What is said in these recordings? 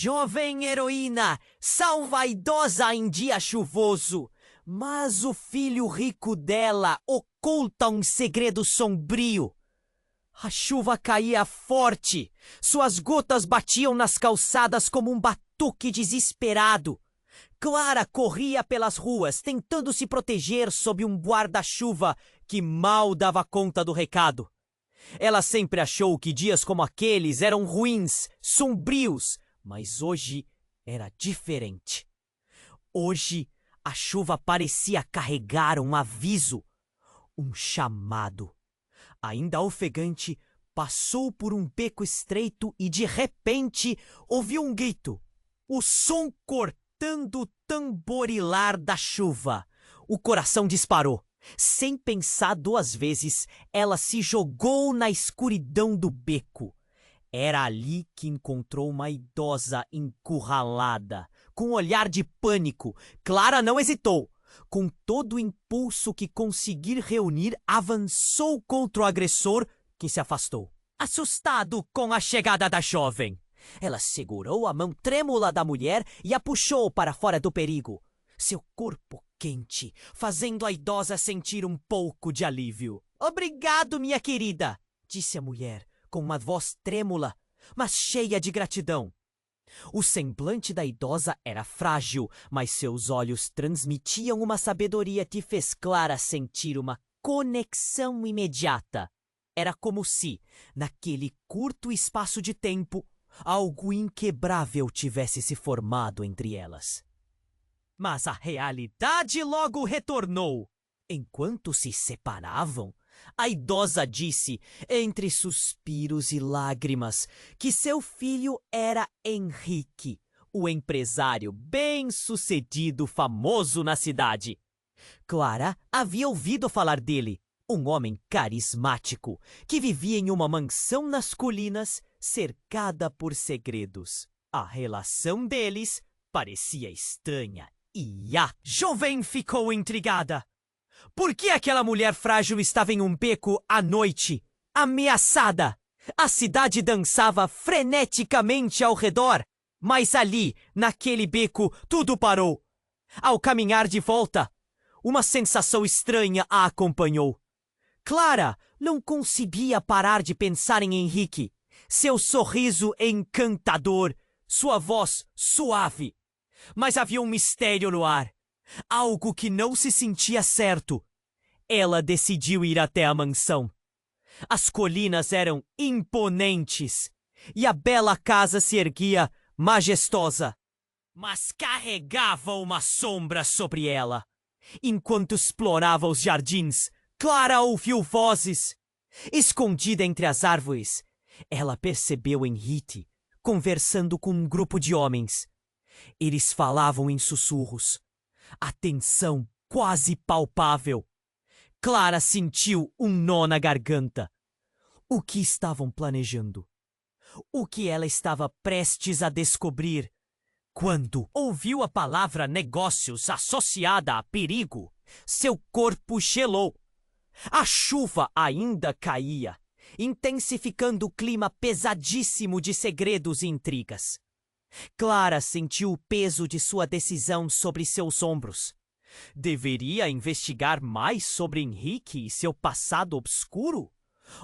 jovem heroína salva a idosa em dia chuvoso, mas o filho rico dela oculta um segredo sombrio. A chuva caía forte, suas gotas batiam nas calçadas como um batuque desesperado. Clara corria pelas ruas, tentando se proteger sob um guarda-chuva que mal dava conta do recado. Ela sempre achou que dias como aqueles eram ruins, sombrios, mas hoje era diferente. Hoje, a chuva parecia carregar um aviso, um chamado. Ainda ofegante, passou por um beco estreito e, de repente, ouviu um grito. O som cortando o tamborilar da chuva. O coração disparou. Sem pensar duas vezes, ela se jogou na escuridão do beco. Era ali que encontrou uma idosa encurralada. Com um olhar de pânico, Clara não hesitou. Com todo o impulso que conseguir reunir, avançou contra o agressor, que se afastou. Assustado com a chegada da jovem, ela segurou a mão trêmula da mulher e a puxou para fora do perigo. Seu corpo quente, fazendo a idosa sentir um pouco de alívio. "Obrigado, minha querida", disse a mulher, com uma voz trêmula, mas cheia de gratidão. O semblante da idosa era frágil, mas seus olhos transmitiam uma sabedoria que fez Clara sentir uma conexão imediata. Era como se, naquele curto espaço de tempo, algo inquebrável tivesse se formado entre elas. Mas a realidade logo retornou. Enquanto se separavam, a idosa disse, entre suspiros e lágrimas, que seu filho era Henrique, o empresário bem-sucedido famoso na cidade. Clara havia ouvido falar dele, um homem carismático que vivia em uma mansão nas colinas, cercada por segredos. A relação deles parecia estranha e a jovem ficou intrigada. Por que aquela mulher frágil estava em um beco à noite, ameaçada? A cidade dançava freneticamente ao redor, mas ali, naquele beco, tudo parou. Ao caminhar de volta, uma sensação estranha a acompanhou. Clara não conseguia parar de pensar em Henrique, seu sorriso encantador, sua voz suave. Mas havia um mistério no ar. Algo que não se sentia certo. Ela decidiu ir até a mansão. As colinas eram imponentes e a bela casa se erguia majestosa, mas carregava uma sombra sobre ela. Enquanto explorava os jardins, Clara ouviu vozes. Escondida entre as árvores, ela percebeu Henrique conversando com um grupo de homens. Eles falavam em sussurros. A tensão quase palpável. Clara sentiu um nó na garganta. O que estavam planejando? O que ela estava prestes a descobrir? Quando ouviu a palavra negócios associada a perigo, seu corpo gelou. A chuva ainda caía, intensificando o clima pesadíssimo de segredos e intrigas. Clara sentiu o peso de sua decisão sobre seus ombros. Deveria investigar mais sobre Henrique e seu passado obscuro?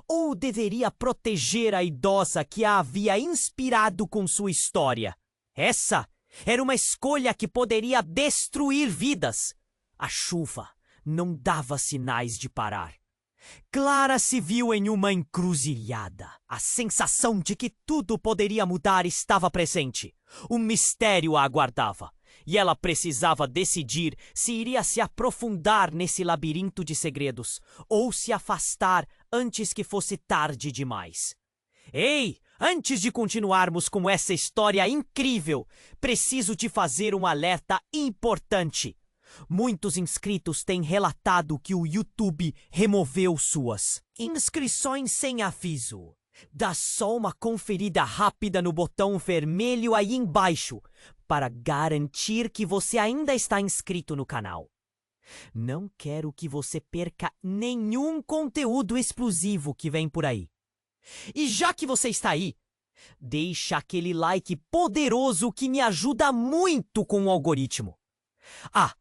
Ou deveria proteger a idosa que a havia inspirado com sua história? Essa era uma escolha que poderia destruir vidas. A chuva não dava sinais de parar. Clara se viu em uma encruzilhada. A sensação de que tudo poderia mudar estava presente. Um mistério a aguardava, e ela precisava decidir se iria se aprofundar nesse labirinto de segredos ou se afastar antes que fosse tarde demais. Ei, antes de continuarmos com essa história incrível, preciso te fazer um alerta importante. Muitos inscritos têm relatado que o YouTube removeu suas inscrições sem aviso. Dá só uma conferida rápida no botão vermelho aí embaixo para garantir que você ainda está inscrito no canal. Não quero que você perca nenhum conteúdo exclusivo que vem por aí. E já que você está aí, Deixa aquele like poderoso que me ajuda muito com o algoritmo. Ah,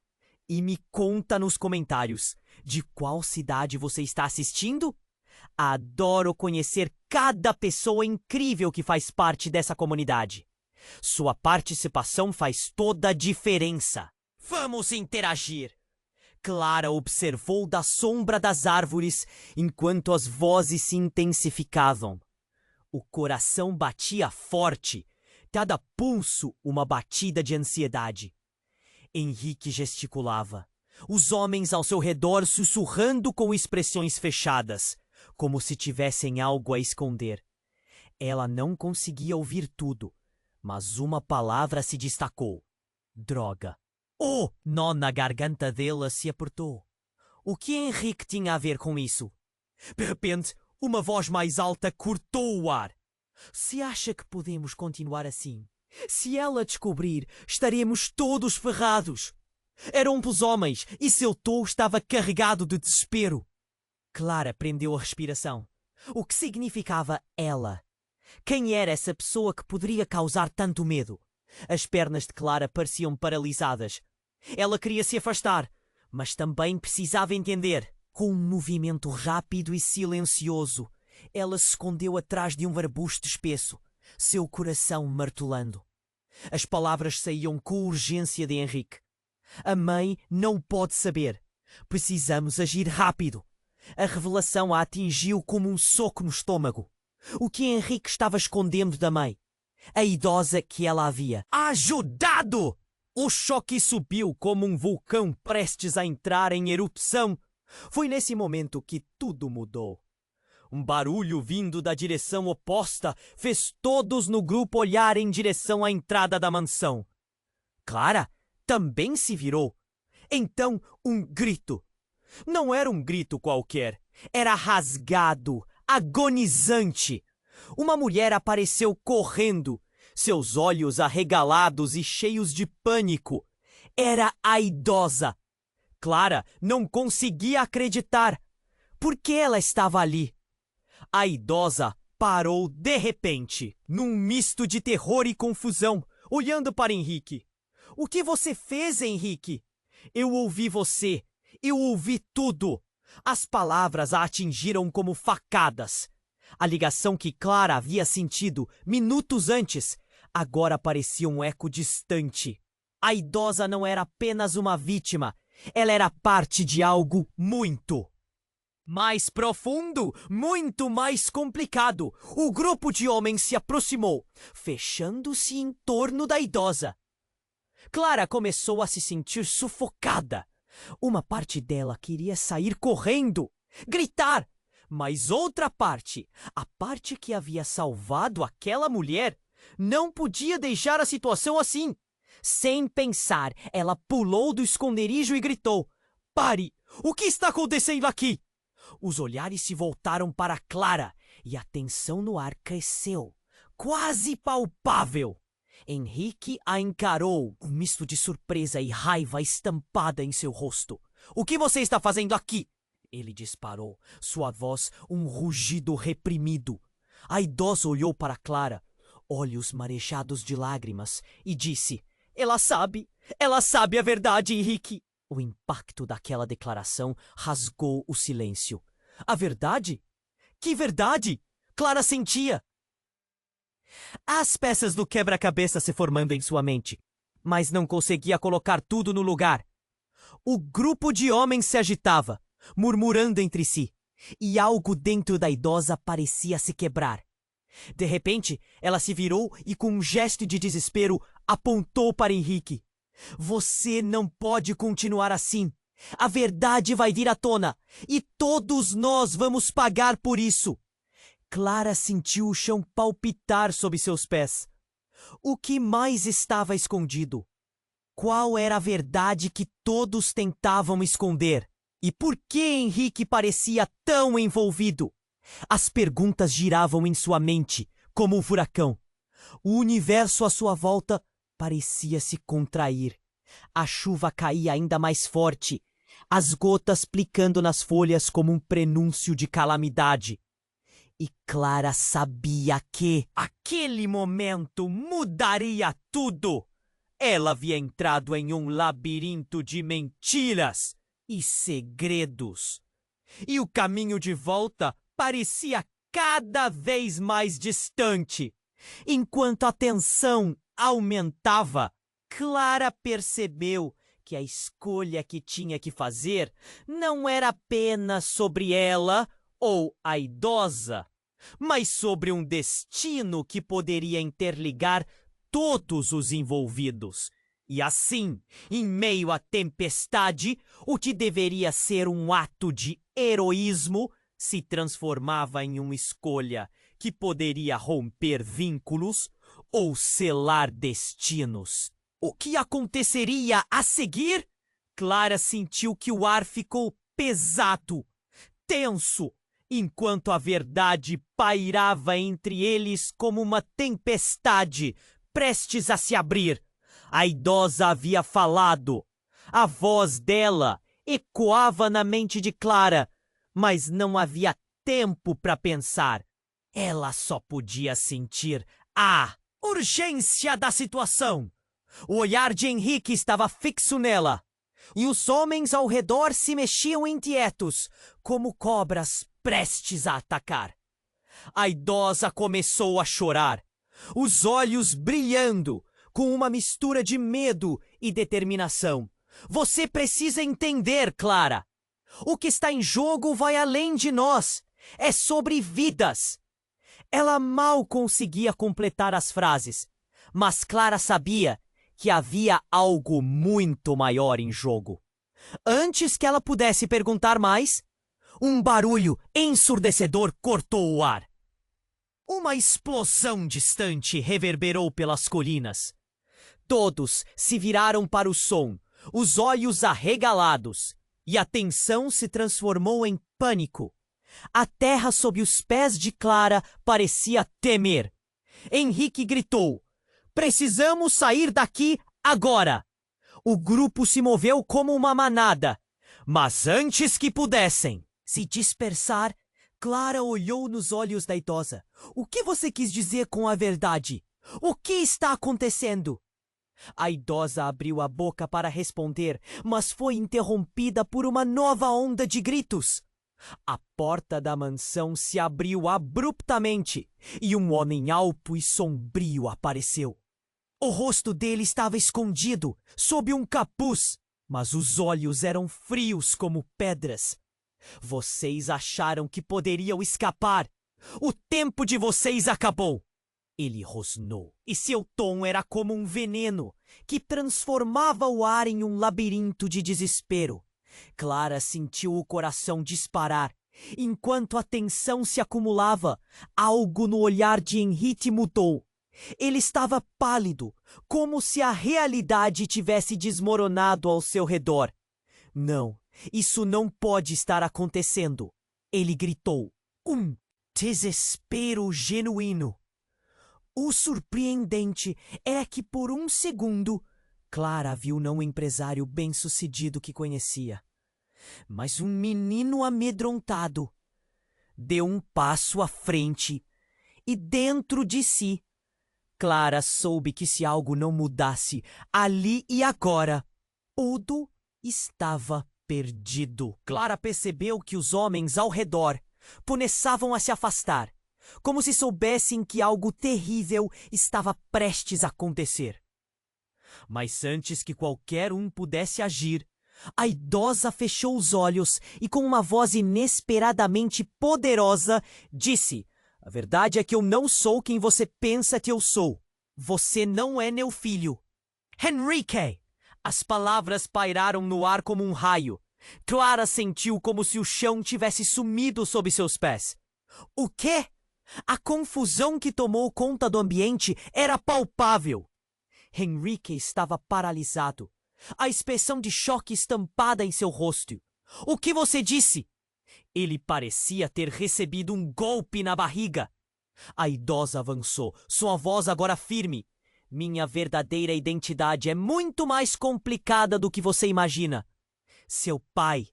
e me conta nos comentários de qual cidade você está assistindo? Adoro conhecer cada pessoa incrível que faz parte dessa comunidade. Sua participação faz toda a diferença. Vamos interagir! Clara observou da sombra das árvores enquanto as vozes se intensificavam. O coração batia forte, cada pulso uma batida de ansiedade. Henrique gesticulava, os homens ao seu redor sussurrando com expressões fechadas, como se tivessem algo a esconder. Ela não conseguia ouvir tudo, mas uma palavra se destacou: droga. O nó na garganta dela se apertou. O que Henrique tinha a ver com isso? De repente, uma voz mais alta cortou o ar. Se acha que podemos continuar assim? Se ela descobrir, estaremos todos ferrados. Eram os homens e seu tom estava carregado de desespero. Clara prendeu a respiração. O que significava ela? Quem era essa pessoa que poderia causar tanto medo? As pernas de Clara pareciam paralisadas. Ela queria se afastar, mas também precisava entender. Com um movimento rápido e silencioso, ela se escondeu atrás de um arbusto espesso, seu coração martelando. As palavras saíam com urgência de Henrique. A mãe não pode saber. Precisamos agir rápido. A revelação a atingiu como um soco no estômago. O que Henrique estava escondendo da mãe? A idosa que ela havia ajudado! O choque subiu como um vulcão prestes a entrar em erupção. Foi nesse momento que tudo mudou. Um barulho vindo da direção oposta fez todos no grupo olhar em direção à entrada da mansão. Clara também se virou. Então, um grito. Não era um grito qualquer. Era rasgado, agonizante. Uma mulher apareceu correndo, seus olhos arregalados e cheios de pânico. Era a idosa. Clara não conseguia acreditar. Por que ela estava ali? A idosa parou de repente, num misto de terror e confusão, olhando para Henrique. O que você fez, Henrique? Eu ouvi você. Eu ouvi tudo. As palavras a atingiram como facadas. A ligação que Clara havia sentido minutos antes agora parecia um eco distante. A idosa não era apenas uma vítima. Ela era parte de algo muito mais profundo, muito mais complicado. O grupo de homens se aproximou, fechando-se em torno da idosa. Clara começou a se sentir sufocada. Uma parte dela queria sair correndo, gritar, mas outra parte, a parte que havia salvado aquela mulher, não podia deixar a situação assim. Sem pensar, ela pulou do esconderijo e gritou: "Pare! O que está acontecendo aqui?" Os olhares se voltaram para Clara e a tensão no ar cresceu, quase palpável. Henrique a encarou, um misto de surpresa e raiva estampada em seu rosto. "O que você está fazendo aqui?" Ele disparou, sua voz um rugido reprimido. A idosa olhou para Clara, olhos marejados de lágrimas, e disse: Ela sabe a verdade, Henrique." O impacto daquela declaração rasgou o silêncio. A verdade? Que verdade? Clara sentia. As peças do quebra-cabeça se formando em sua mente, mas não conseguia colocar tudo no lugar. O grupo de homens se agitava, murmurando entre si, e algo dentro da idosa parecia se quebrar. De repente, ela se virou e, com um gesto de desespero, apontou para Henrique. "Você não pode continuar assim. A verdade vai vir à tona, e todos nós vamos pagar por isso." Clara sentiu o chão palpitar sob seus pés. O que mais estava escondido? Qual era a verdade que todos tentavam esconder? E por que Henrique parecia tão envolvido? As perguntas giravam em sua mente, como um furacão. O universo à sua volta parecia se contrair. A chuva caía ainda mais forte, as gotas plicando nas folhas como um prenúncio de calamidade. E Clara sabia que aquele momento mudaria tudo. Ela havia entrado em um labirinto de mentiras e segredos. E o caminho de volta parecia cada vez mais distante. Enquanto a tensão aumentava, Clara percebeu que a escolha que tinha que fazer não era apenas sobre ela ou a idosa, mas sobre um destino que poderia interligar todos os envolvidos. E assim, em meio à tempestade, o que deveria ser um ato de heroísmo se transformava em uma escolha que poderia romper vínculos ou selar destinos. O que aconteceria a seguir? Clara sentiu que o ar ficou pesado, tenso, enquanto a verdade pairava entre eles como uma tempestade prestes a se abrir. A idosa havia falado. A voz dela ecoava na mente de Clara, mas não havia tempo para pensar. Ela só podia sentir a urgência da situação. O olhar de Henrique estava fixo nela, e os homens ao redor se mexiam inquietos, como cobras prestes a atacar. A idosa começou a chorar, os olhos brilhando, com uma mistura de medo e determinação. Você precisa entender, Clara. O que está em jogo vai além de nós. É sobre vidas. Ela mal conseguia completar as frases, mas Clara sabia que havia algo muito maior em jogo. Antes que ela pudesse perguntar mais, um barulho ensurdecedor cortou o ar. Uma explosão distante reverberou pelas colinas. Todos se viraram para o som, os olhos arregalados, e a tensão se transformou em pânico. A terra sob os pés de Clara parecia temer. Henrique gritou: "Precisamos sair daqui agora!" O grupo se moveu como uma manada, mas antes que pudessem se dispersar, Clara olhou nos olhos da idosa. "O que você quis dizer com a verdade? O que está acontecendo?" A idosa abriu a boca para responder, mas foi interrompida por uma nova onda de gritos. A porta da mansão se abriu abruptamente e um homem alto e sombrio apareceu. O rosto dele estava escondido sob um capuz, mas os olhos eram frios como pedras. "Vocês acharam que poderiam escapar? O tempo de vocês acabou!" Ele rosnou, e seu tom era como um veneno que transformava o ar em um labirinto de desespero. Clara sentiu o coração disparar. Enquanto a tensão se acumulava, algo no olhar de Henrique mudou. Ele estava pálido, como se a realidade tivesse desmoronado ao seu redor. "Não, isso não pode estar acontecendo!" Ele gritou. Um desespero genuíno. O surpreendente é que por um segundo Clara viu não o empresário bem-sucedido que conhecia, mas um menino amedrontado. Deu um passo à frente e dentro de si, Clara soube que se algo não mudasse ali e agora, tudo estava perdido. Clara percebeu que os homens ao redor começavam a se afastar, como se soubessem que algo terrível estava prestes a acontecer. Mas antes que qualquer um pudesse agir, a idosa fechou os olhos e com uma voz inesperadamente poderosa disse: "A verdade é que eu não sou quem você pensa que eu sou. Você não é meu filho." "Henrique!" As palavras pairaram no ar como um raio. Clara sentiu como se o chão tivesse sumido sob seus pés. "O quê?" A confusão que tomou conta do ambiente era palpável. Henrique estava paralisado, a expressão de choque estampada em seu rosto. "O que você disse?" Ele parecia ter recebido um golpe na barriga. A idosa avançou, sua voz agora firme. "Minha verdadeira identidade é muito mais complicada do que você imagina. Seu pai,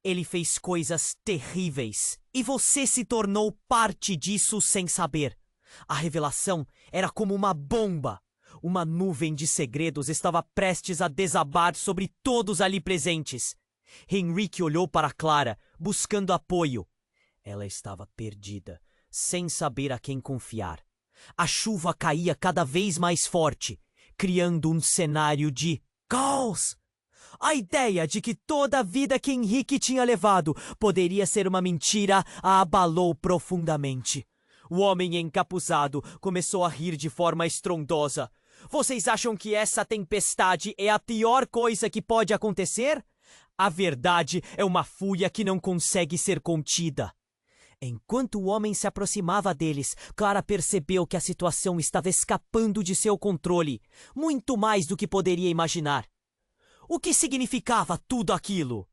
Ele fez coisas terríveis e você se tornou parte disso sem saber. A revelação era como uma bomba. Uma nuvem de segredos estava prestes a desabar sobre todos ali presentes. Henrique olhou para Clara, buscando apoio. Ela estava perdida, sem saber a quem confiar. A chuva caía cada vez mais forte, criando um cenário de caos. A ideia de que toda a vida que Henrique tinha levado poderia ser uma mentira a abalou profundamente. O homem encapuzado começou a rir de forma estrondosa. Vocês acham que essa tempestade é a pior coisa que pode acontecer? A verdade é uma fúria que não consegue ser contida. Enquanto o homem se aproximava deles, Clara percebeu que a situação estava escapando de seu controle, muito mais do que poderia imaginar. O que significava tudo aquilo?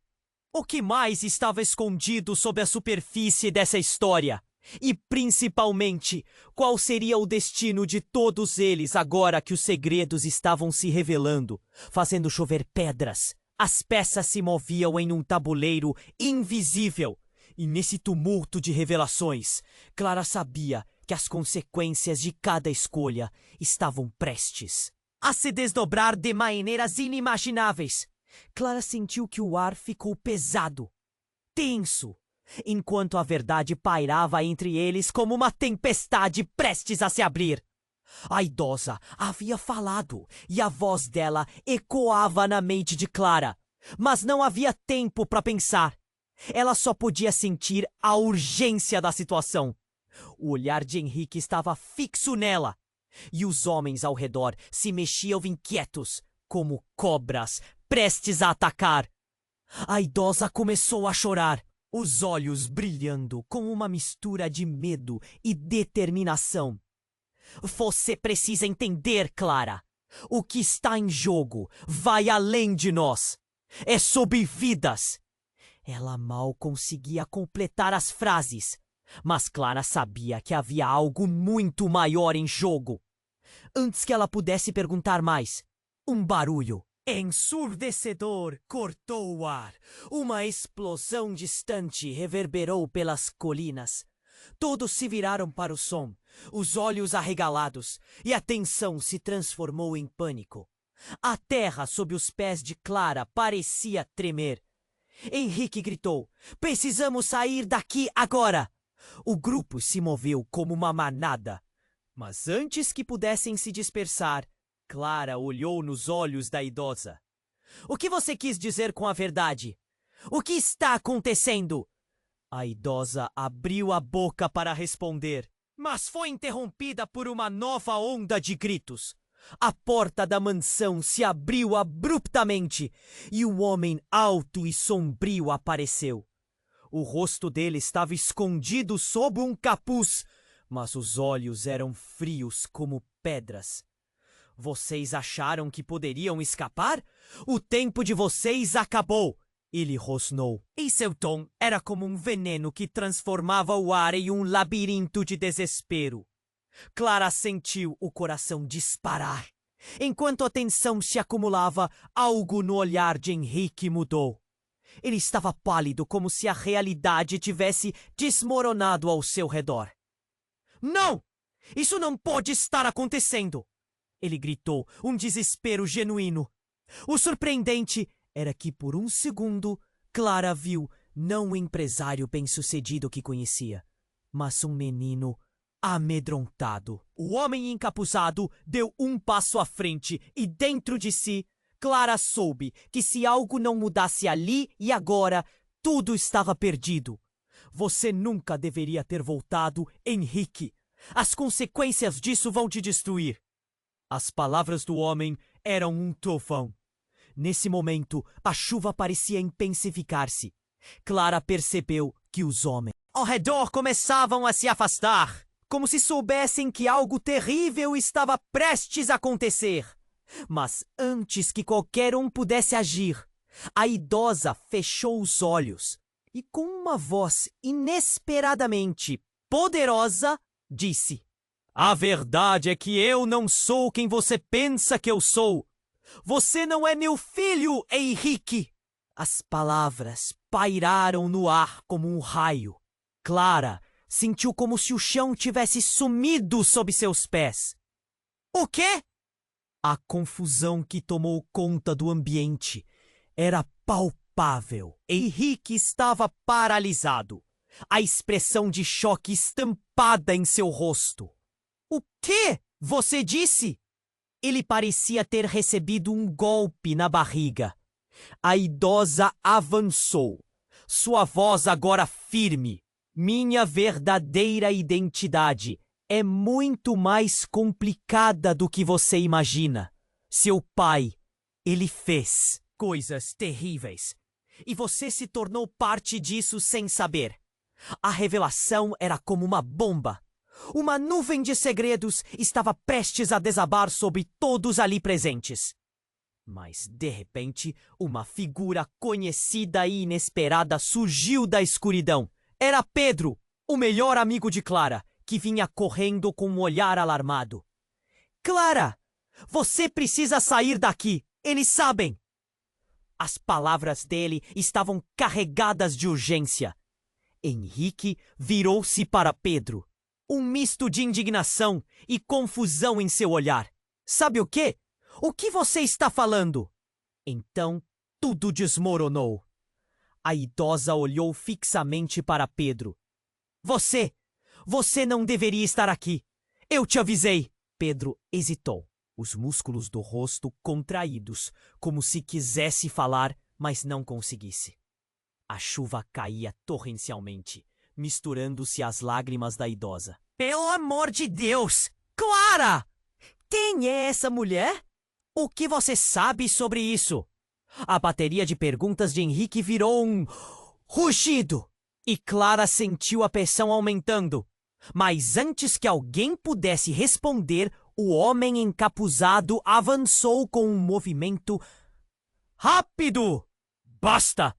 O que mais estava escondido sob a superfície dessa história? E, principalmente, qual seria o destino de todos eles agora que os segredos estavam se revelando, fazendo chover pedras? As peças se moviam em um tabuleiro invisível. E nesse tumulto de revelações, Clara sabia que as consequências de cada escolha estavam prestes a se desdobrar de maneiras inimagináveis. Clara sentiu que o ar ficou pesado, tenso, enquanto a verdade pairava entre eles como uma tempestade prestes a se abrir. A idosa havia falado e a voz dela ecoava na mente de Clara, mas não havia tempo para pensar. Ela só podia sentir a urgência da situação. O olhar de Henrique estava fixo nela, e os homens ao redor se mexiam inquietos, como cobras prestes a atacar. A idosa começou a chorar, os olhos brilhando com uma mistura de medo e determinação. Você precisa entender, Clara. O que está em jogo vai além de nós. É sobre vidas. Ela mal conseguia completar as frases, mas Clara sabia que havia algo muito maior em jogo. Antes que ela pudesse perguntar mais, um barulho ensurdecedor cortou o ar. Uma explosão distante reverberou pelas colinas. Todos se viraram para o som, os olhos arregalados, e a tensão se transformou em pânico. A terra sob os pés de Clara parecia tremer. Henrique gritou: "Precisamos sair daqui agora!" O grupo se moveu como uma manada. Mas antes que pudessem se dispersar, Clara olhou nos olhos da idosa. "O que você quis dizer com a verdade? O que está acontecendo?" A idosa abriu a boca para responder, mas foi interrompida por uma nova onda de gritos. A porta da mansão se abriu abruptamente e um homem alto e sombrio apareceu. O rosto dele estava escondido sob um capuz, mas os olhos eram frios como pedras. "Vocês acharam que poderiam escapar? O tempo de vocês acabou!" Ele rosnou, e seu tom era como um veneno que transformava o ar em um labirinto de desespero. Clara sentiu o coração disparar. Enquanto a tensão se acumulava, algo no olhar de Henrique mudou. Ele estava pálido, como se a realidade tivesse desmoronado ao seu redor. "Não! Isso não pode estar acontecendo!" Ele gritou, um desespero genuíno. O surpreendente era que, por um segundo, Clara viu não o empresário bem-sucedido que conhecia, mas um menino amedrontado. O homem encapuzado deu um passo à frente e, dentro de si, Clara soube que se algo não mudasse ali e agora, tudo estava perdido. "Você nunca deveria ter voltado, Henrique. As consequências disso vão te destruir." As palavras do homem eram um trovão. Nesse momento, a chuva parecia intensificar-se. Clara percebeu que os homens ao redor começavam a se afastar, como se soubessem que algo terrível estava prestes a acontecer. Mas antes que qualquer um pudesse agir, a idosa fechou os olhos e, com uma voz inesperadamente poderosa, disse: "A verdade é que eu não sou quem você pensa que eu sou. Você não é meu filho, Henrique." As palavras pairaram no ar como um raio. Clara sentiu como se o chão tivesse sumido sob seus pés. O quê? A confusão que tomou conta do ambiente era palpável. Henrique estava paralisado, a expressão de choque estampada em seu rosto. O quê? Você disse? Ele parecia ter recebido um golpe na barriga. A idosa avançou, sua voz agora firme. Minha verdadeira identidade é muito mais complicada do que você imagina. Seu pai, ele fez coisas terríveis. E você se tornou parte disso sem saber. A revelação era como uma bomba. Uma nuvem de segredos estava prestes a desabar sobre todos ali presentes. Mas, de repente, uma figura conhecida e inesperada surgiu da escuridão. Era Pedro, o melhor amigo de Clara, que vinha correndo com um olhar alarmado. Clara, você precisa sair daqui. Eles sabem. As palavras dele estavam carregadas de urgência. Henrique virou-se para Pedro. Um misto de indignação e confusão em seu olhar. Sabe o quê? O que você está falando? Então, tudo desmoronou. A idosa olhou fixamente para Pedro. Você não deveria estar aqui. Eu te avisei. Pedro hesitou, os músculos do rosto contraídos, como se quisesse falar, mas não conseguisse. A chuva caía torrencialmente, misturando-se às lágrimas da idosa. Pelo amor de Deus! Clara! Quem é essa mulher? O que você sabe sobre isso? A bateria de perguntas de Henrique virou um rugido. E Clara sentiu a pressão aumentando. Mas antes que alguém pudesse responder, o homem encapuzado avançou com um movimento rápido. Basta!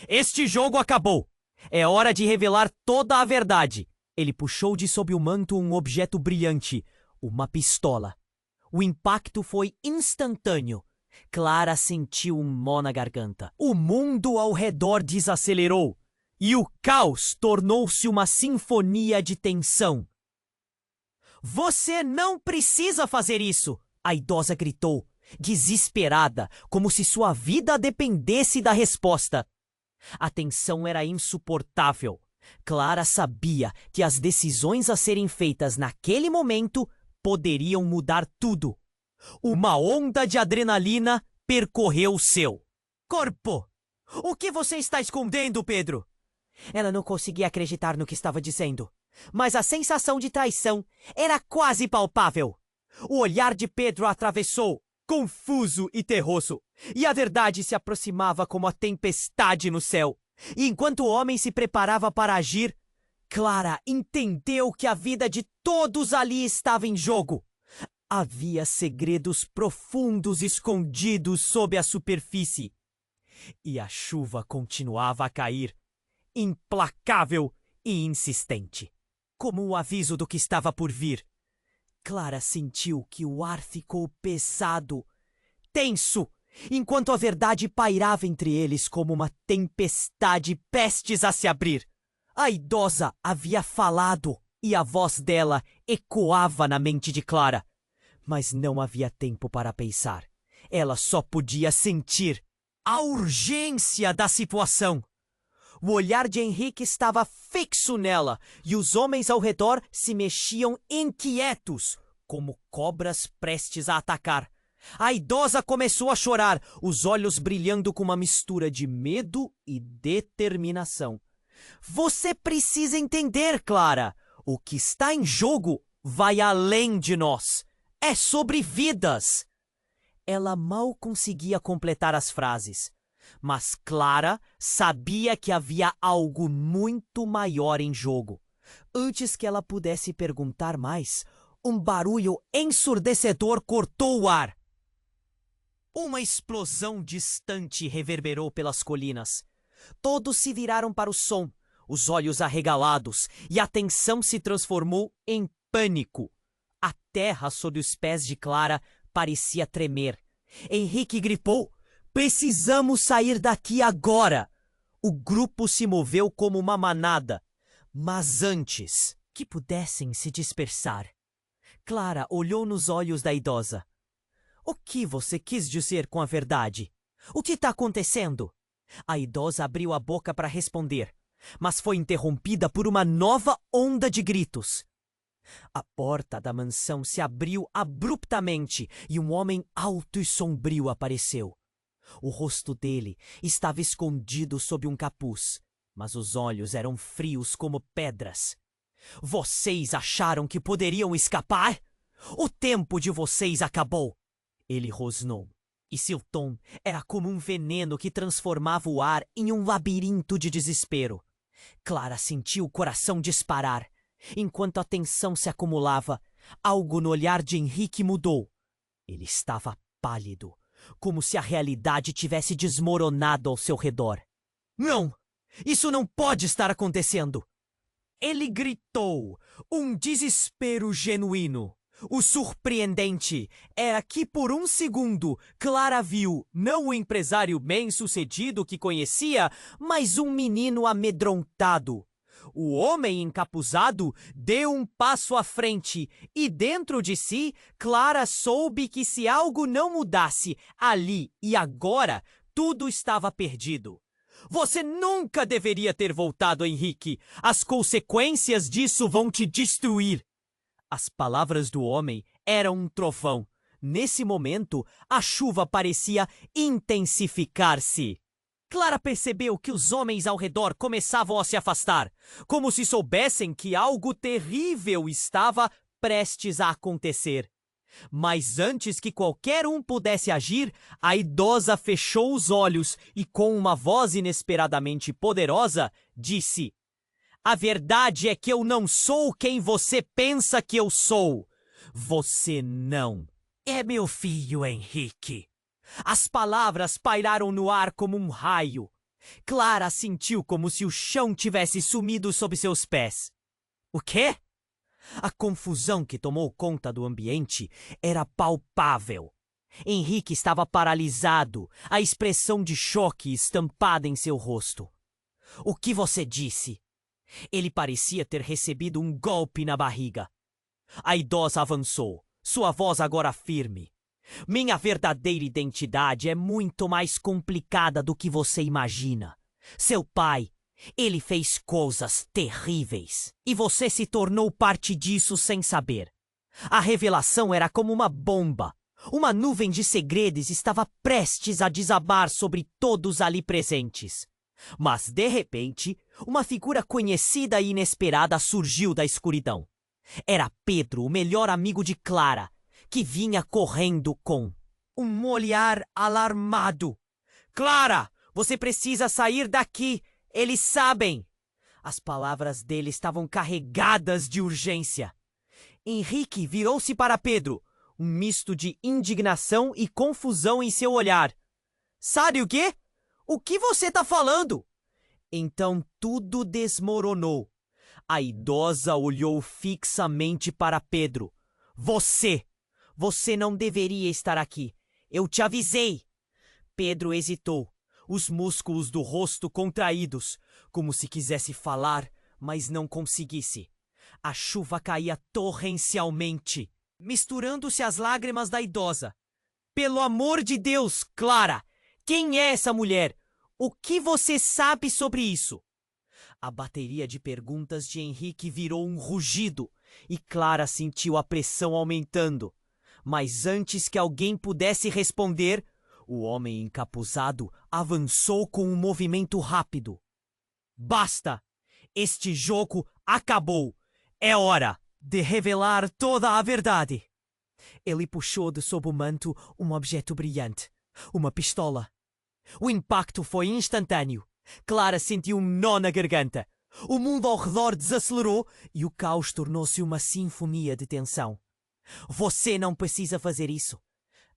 Este jogo acabou. É hora de revelar toda a verdade. Ele puxou de sob o manto um objeto brilhante, uma pistola. O impacto foi instantâneo. Clara sentiu um nó na garganta. O mundo ao redor desacelerou. E o caos tornou-se uma sinfonia de tensão. Você não precisa fazer isso! A idosa gritou, desesperada, como se sua vida dependesse da resposta. A tensão era insuportável. Clara sabia que as decisões a serem feitas naquele momento poderiam mudar tudo. Uma onda de adrenalina percorreu o seu corpo. O que você está escondendo, Pedro? Ela não conseguia acreditar no que estava dizendo, mas a sensação de traição era quase palpável. O olhar de Pedro a atravessou, confuso e terroso, e a verdade se aproximava como a tempestade no céu. E enquanto o homem se preparava para agir, Clara entendeu que a vida de todos ali estava em jogo. Havia segredos profundos escondidos sob a superfície. E a chuva continuava a cair, implacável e insistente, como um aviso do que estava por vir. Clara sentiu que o ar ficou pesado, tenso, enquanto a verdade pairava entre eles como uma tempestade prestes a se abrir. A idosa havia falado e a voz dela ecoava na mente de Clara. Mas não havia tempo para pensar. Ela só podia sentir a urgência da situação. O olhar de Henrique estava fixo nela e os homens ao redor se mexiam inquietos, como cobras prestes a atacar. A idosa começou a chorar, os olhos brilhando com uma mistura de medo e determinação. Você precisa entender, Clara. O que está em jogo vai além de nós. É sobre vidas. Ela mal conseguia completar as frases, mas Clara sabia que havia algo muito maior em jogo. Antes que ela pudesse perguntar mais, um barulho ensurdecedor cortou o ar. Uma explosão distante reverberou pelas colinas. Todos se viraram para o som, os olhos arregalados, e a tensão se transformou em pânico. A terra sob os pés de Clara parecia tremer. Henrique gritou: Precisamos sair daqui agora! O grupo se moveu como uma manada, mas antes que pudessem se dispersar, Clara olhou nos olhos da idosa. O que você quis dizer com a verdade? O que está acontecendo? A idosa abriu a boca para responder, mas foi interrompida por uma nova onda de gritos. A porta da mansão se abriu abruptamente e um homem alto e sombrio apareceu. O rosto dele estava escondido sob um capuz, mas os olhos eram frios como pedras. Vocês acharam que poderiam escapar? O tempo de vocês acabou! Ele rosnou, e seu tom era como um veneno que transformava o ar em um labirinto de desespero. Clara sentiu o coração disparar. Enquanto a tensão se acumulava, algo no olhar de Henrique mudou. Ele estava pálido, como se a realidade tivesse desmoronado ao seu redor. Não! Isso não pode estar acontecendo! Ele gritou, um desespero genuíno. O surpreendente era que, por um segundo, Clara viu não o empresário bem-sucedido que conhecia, mas um menino amedrontado. O homem encapuzado deu um passo à frente e, dentro de si, Clara soube que se algo não mudasse ali e agora, tudo estava perdido. Você nunca deveria ter voltado, Henrique. As consequências disso vão te destruir. As palavras do homem eram um trovão. Nesse momento, a chuva parecia intensificar-se. Clara percebeu que os homens ao redor começavam a se afastar, como se soubessem que algo terrível estava prestes a acontecer. Mas antes que qualquer um pudesse agir, a idosa fechou os olhos e, com uma voz inesperadamente poderosa, disse: A verdade é que eu não sou quem você pensa que eu sou. Você não é meu filho Henrique. As palavras pairaram no ar como um raio. Clara sentiu como se o chão tivesse sumido sob seus pés. O quê? A confusão que tomou conta do ambiente era palpável. Henrique estava paralisado, a expressão de choque estampada em seu rosto. O que você disse? Ele parecia ter recebido um golpe na barriga. A idosa avançou, sua voz agora firme. Minha verdadeira identidade é muito mais complicada do que você imagina. Seu pai, ele fez coisas terríveis e você se tornou parte disso sem saber. A revelação era como uma bomba. Uma nuvem de segredos estava prestes a desabar sobre todos ali presentes. Mas, de repente, uma figura conhecida e inesperada surgiu da escuridão. Era Pedro, o melhor amigo de Clara, que vinha correndo com um olhar alarmado. Clara, você precisa sair daqui! Eles sabem! As palavras dele estavam carregadas de urgência. Henrique virou-se para Pedro, um misto de indignação e confusão em seu olhar. Sabe o quê? O que você está falando? Então tudo desmoronou. A idosa olhou fixamente para Pedro. Você não deveria estar aqui. Eu te avisei. Pedro hesitou, os músculos do rosto contraídos, como se quisesse falar, mas não conseguisse. A chuva caía torrencialmente, misturando-se às lágrimas da idosa. Pelo amor de Deus, Clara! Quem é essa mulher? O que você sabe sobre isso? A bateria de perguntas de Henrique virou um rugido e Clara sentiu a pressão aumentando. Mas antes que alguém pudesse responder, o homem encapuzado avançou com um movimento rápido. Basta! Este jogo acabou! É hora de revelar toda a verdade! Ele puxou de sob o manto um objeto brilhante, uma pistola. O impacto foi instantâneo. Clara sentiu um nó na garganta. O mundo ao redor desacelerou e o caos tornou-se uma sinfonia de tensão. Você não precisa fazer isso.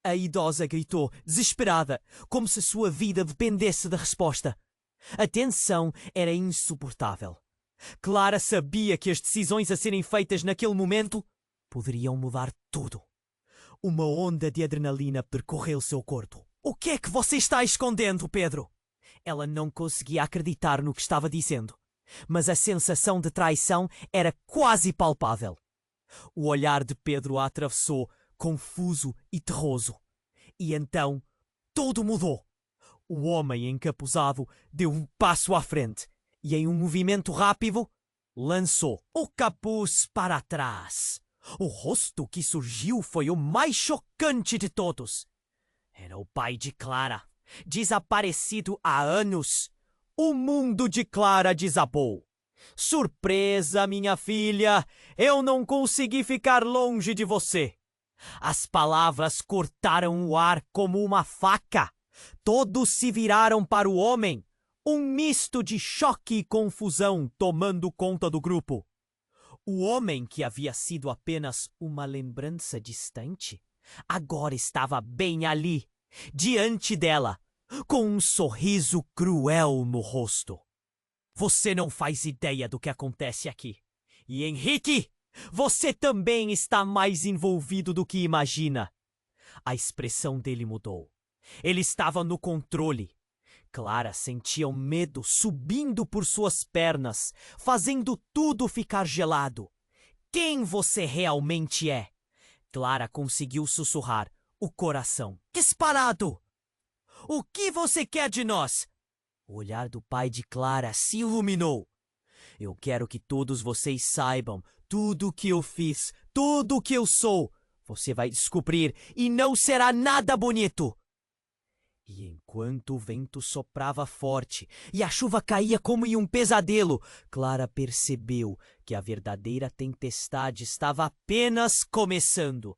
A idosa gritou, desesperada, como se sua vida dependesse da resposta. A tensão era insuportável. Clara sabia que as decisões a serem feitas naquele momento poderiam mudar tudo. Uma onda de adrenalina percorreu seu corpo. O que é que você está escondendo, Pedro? Ela não conseguia acreditar no que estava dizendo, mas a sensação de traição era quase palpável. O olhar de Pedro a atravessou, confuso e terroso. E então, tudo mudou. O homem encapuzado deu um passo à frente e, em um movimento rápido, lançou o capuz para trás. O rosto que surgiu foi o mais chocante de todos. Era o pai de Clara, desaparecido há anos. O mundo de Clara desabou. Surpresa, minha filha! Eu não consegui ficar longe de você. As palavras cortaram o ar como uma faca. Todos se viraram para o homem. Um misto de choque e confusão tomando conta do grupo. O homem, que havia sido apenas uma lembrança distante, agora estava bem ali, diante dela, com um sorriso cruel no rosto. Você não faz ideia do que acontece aqui. E Henrique, você também está mais envolvido do que imagina. A expressão dele mudou. Ele estava no controle. Clara sentia o medo subindo por suas pernas, fazendo tudo ficar gelado. Quem você realmente é? Clara conseguiu sussurrar, o coração disparado. O que você quer de nós? O olhar do pai de Clara se iluminou. Eu quero que todos vocês saibam tudo o que eu fiz, tudo o que eu sou. Você vai descobrir e não será nada bonito. E enquanto o vento soprava forte e a chuva caía como em um pesadelo, Clara percebeu que a verdadeira tempestade estava apenas começando.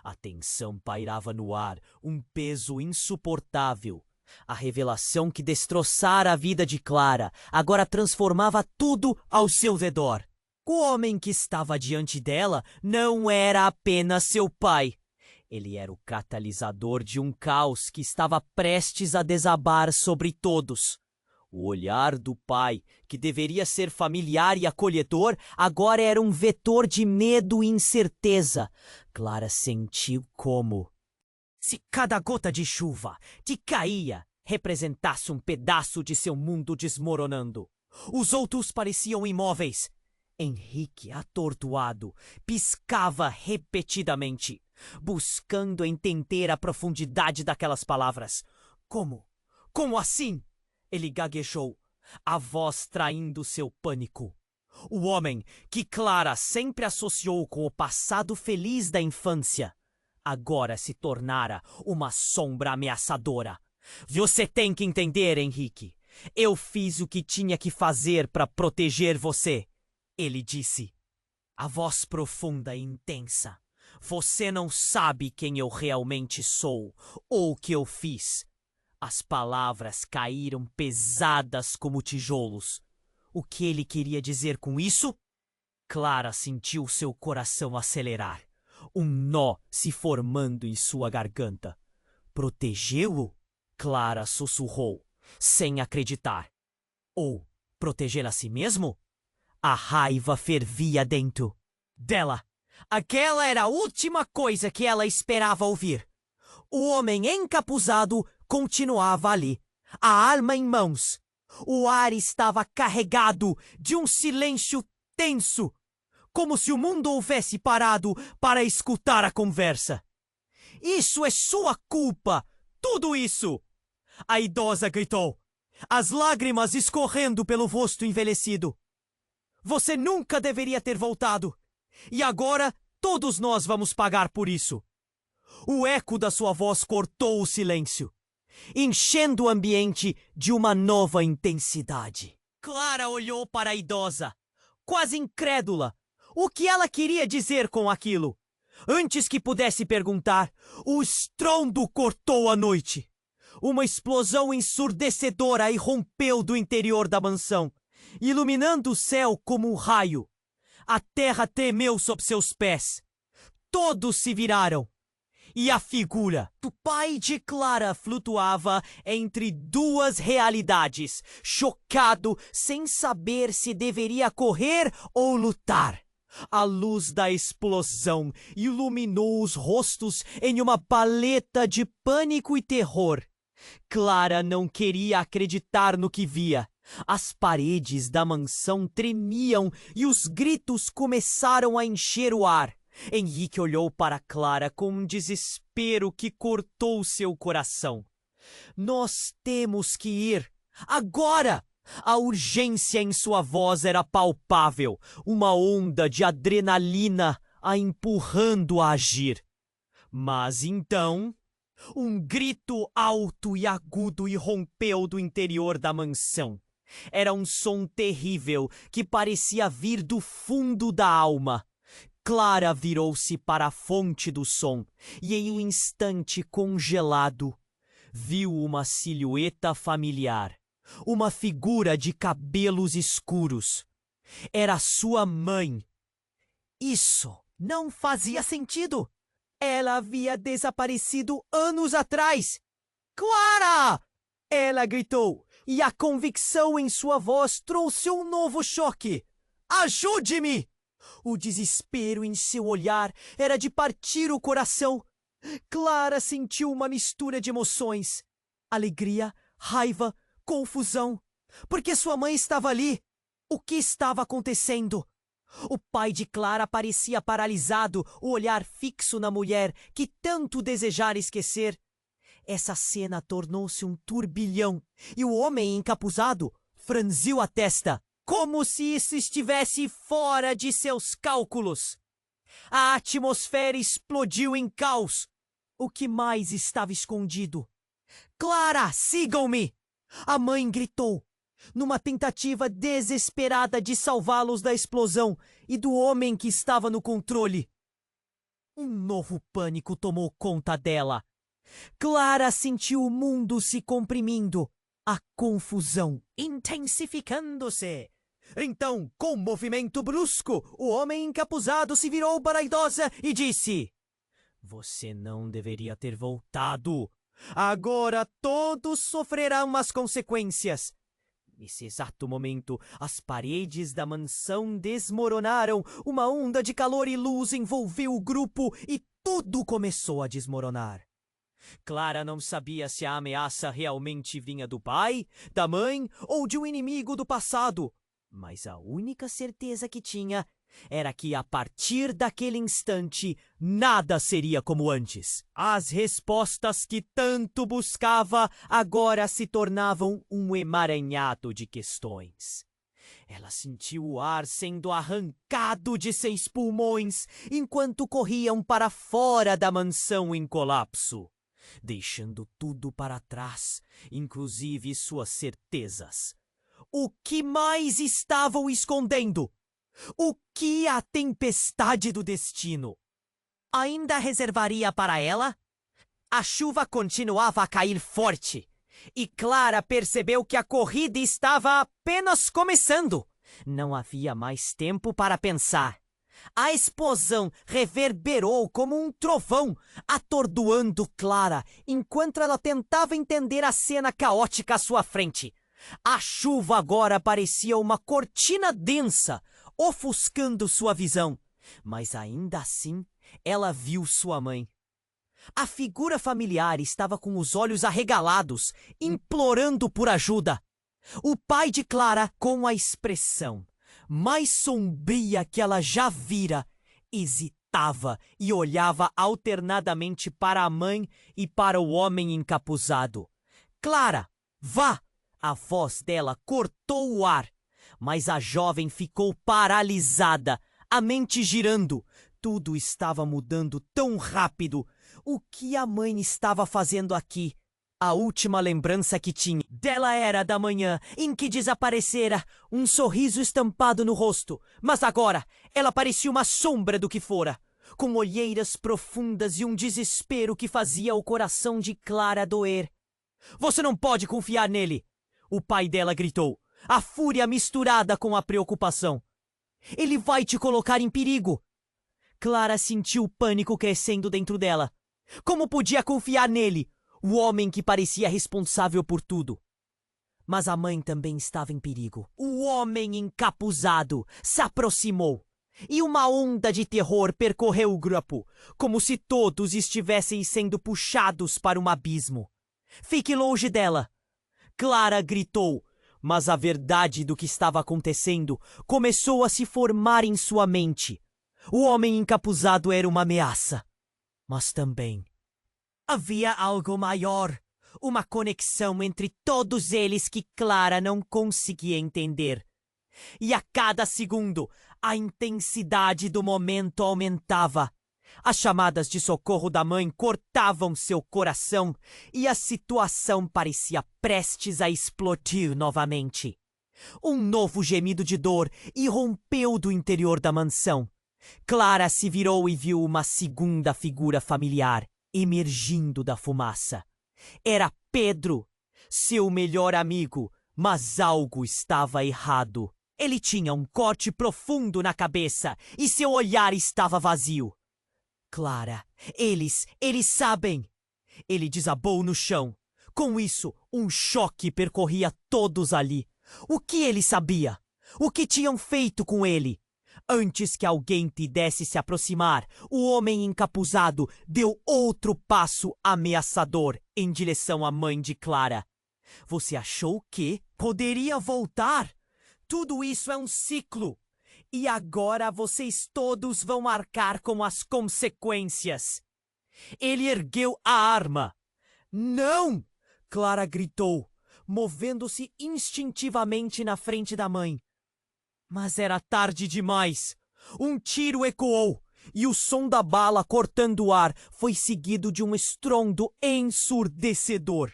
A tensão pairava no ar, um peso insuportável. A revelação que destroçara a vida de Clara agora transformava tudo ao seu redor. O homem que estava diante dela não era apenas seu pai. Ele era o catalisador de um caos que estava prestes a desabar sobre todos. O olhar do pai, que deveria ser familiar e acolhedor, agora era um vetor de medo e incerteza. Clara sentiu como se cada gota de chuva que caía representasse um pedaço de seu mundo desmoronando. Os outros pareciam imóveis. Henrique, atordoado, piscava repetidamente, buscando entender a profundidade daquelas palavras. Como? Como assim? Ele gaguejou, a voz traindo seu pânico. O homem que Clara sempre associou com o passado feliz da infância, agora se tornara uma sombra ameaçadora. Você tem que entender, Henrique. Eu fiz o que tinha que fazer para proteger você. Ele disse, a voz profunda e intensa. Você não sabe quem eu realmente sou ou o que eu fiz. As palavras caíram pesadas como tijolos. O que ele queria dizer com isso? Clara sentiu seu coração acelerar. Um nó se formando em sua garganta. Protegeu-o? Clara sussurrou, sem acreditar. Ou proteger a si mesmo? A raiva fervia dentro dela. Aquela era a última coisa que ela esperava ouvir. O homem encapuzado continuava ali, a arma em mãos. O ar estava carregado de um silêncio tenso, como se o mundo houvesse parado para escutar a conversa. Isso é sua culpa! Tudo isso! A idosa gritou, as lágrimas escorrendo pelo rosto envelhecido. Você nunca deveria ter voltado. E agora todos nós vamos pagar por isso. O eco da sua voz cortou o silêncio, enchendo o ambiente de uma nova intensidade. Clara olhou para a idosa, quase incrédula. O que ela queria dizer com aquilo? Antes que pudesse perguntar, o estrondo cortou a noite. Uma explosão ensurdecedora irrompeu do interior da mansão, iluminando o céu como um raio. A terra tremeu sob seus pés. Todos se viraram. E a figura do pai de Clara flutuava entre duas realidades, chocado, sem saber se deveria correr ou lutar. A luz da explosão iluminou os rostos em uma paleta de pânico e terror. Clara não queria acreditar no que via. As paredes da mansão tremiam e os gritos começaram a encher o ar. Henrique olhou para Clara com um desespero que cortou seu coração. Nós temos que ir. Agora! A urgência em sua voz era palpável, uma onda de adrenalina a empurrando a agir. Mas então, um grito alto e agudo irrompeu do interior da mansão. Era um som terrível que parecia vir do fundo da alma. Clara virou-se para a fonte do som e, em um instante congelado, viu uma silhueta familiar. Uma figura de cabelos escuros. Era sua mãe. Isso não fazia sentido. Ela havia desaparecido anos atrás. Clara! Ela gritou, e a convicção em sua voz trouxe um novo choque. Ajude-me! O desespero em seu olhar era de partir o coração. Clara sentiu uma mistura de emoções. Alegria, raiva, confusão. Porque sua mãe estava ali. O que estava acontecendo? O pai de Clara parecia paralisado, o olhar fixo na mulher que tanto desejara esquecer. Essa cena tornou-se um turbilhão e o homem encapuzado franziu a testa, como se isso estivesse fora de seus cálculos. A atmosfera explodiu em caos. O que mais estava escondido? Clara, sigam-me! A mãe gritou, numa tentativa desesperada de salvá-los da explosão e do homem que estava no controle. Um novo pânico tomou conta dela. Clara sentiu o mundo se comprimindo, a confusão intensificando-se. Então, com um movimento brusco, o homem encapuzado se virou para a idosa e disse: "Você não deveria ter voltado. Agora todos sofrerão as consequências." Nesse exato momento, as paredes da mansão desmoronaram, uma onda de calor e luz envolveu o grupo e tudo começou a desmoronar. Clara não sabia se a ameaça realmente vinha do pai, da mãe ou de um inimigo do passado, mas a única certeza que tinha era que, a partir daquele instante, nada seria como antes. As respostas que tanto buscava agora se tornavam um emaranhado de questões. Ela sentiu o ar sendo arrancado de seus pulmões enquanto corriam para fora da mansão em colapso, deixando tudo para trás, inclusive suas certezas. O que mais estavam escondendo? O que a tempestade do destino ainda reservaria para ela? A chuva continuava a cair forte, e Clara percebeu que a corrida estava apenas começando. Não havia mais tempo para pensar. A explosão reverberou como um trovão, atordoando Clara enquanto ela tentava entender a cena caótica à sua frente. A chuva agora parecia uma cortina densa, ofuscando sua visão, mas ainda assim ela viu sua mãe. A figura familiar estava com os olhos arregalados, implorando por ajuda. O pai de Clara, com a expressão mais sombria que ela já vira, hesitava e olhava alternadamente para a mãe e para o homem encapuzado. "Clara, vá!" A voz dela cortou o ar, mas a jovem ficou paralisada, a mente girando. Tudo estava mudando tão rápido. O que a mãe estava fazendo aqui? A última lembrança que tinha dela era da manhã em que desaparecera, um sorriso estampado no rosto. Mas agora ela parecia uma sombra do que fora, com olheiras profundas e um desespero que fazia o coração de Clara doer. "Você não pode confiar nele!" O pai dela gritou, a fúria misturada com a preocupação. "Ele vai te colocar em perigo." Clara sentiu o pânico crescendo dentro dela. Como podia confiar nele, o homem que parecia responsável por tudo? Mas a mãe também estava em perigo. O homem encapuzado se aproximou. e uma onda de terror percorreu o grupo, como se todos estivessem sendo puxados para um abismo. Fique longe dela! Clara gritou, mas a verdade do que estava acontecendo começou a se formar em sua mente. O homem encapuzado era uma ameaça, mas também havia algo maior, uma conexão entre todos eles que Clara não conseguia entender. E a cada segundo, a intensidade do momento aumentava. As chamadas de socorro da mãe cortavam seu coração e a situação parecia prestes a explodir novamente. Um novo gemido de dor irrompeu do interior da mansão. Clara se virou e viu uma segunda figura familiar emergindo da fumaça. Era Pedro, seu melhor amigo, mas algo estava errado. Ele tinha um corte profundo na cabeça e seu olhar estava vazio. Clara, eles sabem! Ele desabou no chão. Com isso, um choque percorria todos ali. O que ele sabia? O que tinham feito com ele? Antes que alguém pudesse se aproximar, o homem encapuzado deu outro passo ameaçador em direção à mãe de Clara. Você achou que poderia voltar? Tudo isso é um ciclo. E agora vocês todos vão arcar com as consequências. Ele ergueu a arma. Não! Clara gritou, movendo-se instintivamente na frente da mãe. Mas era tarde demais. Um tiro ecoou e o som da bala cortando o ar foi seguido de um estrondo ensurdecedor.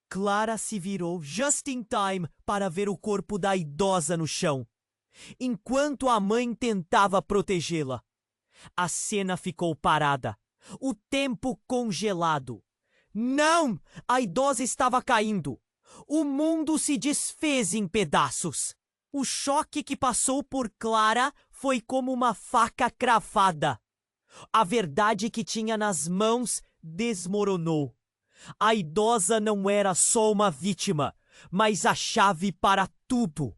Clara se virou just in time para ver o corpo da idosa no chão, enquanto a mãe tentava protegê-la. A cena ficou parada, o tempo congelado. Não! A idosa estava caindo. O mundo se desfez em pedaços. O choque que passou por Clara foi como uma faca cravada. A verdade que tinha nas mãos desmoronou. A idosa não era só uma vítima, mas a chave para tudo.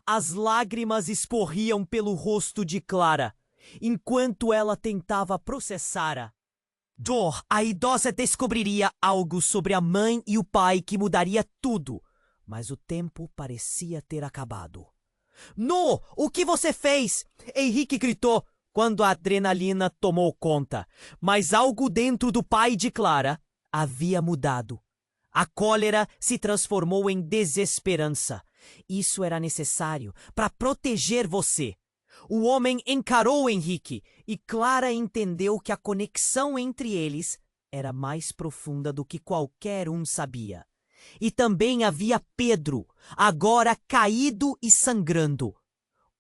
As lágrimas escorriam pelo rosto de Clara, enquanto ela tentava processar a dor. A idosa descobriria algo sobre a mãe e o pai que mudaria tudo, mas o tempo parecia ter acabado. No, o que você fez? Henrique gritou quando a adrenalina tomou conta, mas algo dentro do pai de Clara havia mudado. A cólera se transformou em desesperança. Isso era necessário para proteger você. O homem encarou Henrique e Clara entendeu que a conexão entre eles era mais profunda do que qualquer um sabia. E também havia Pedro, agora caído e sangrando.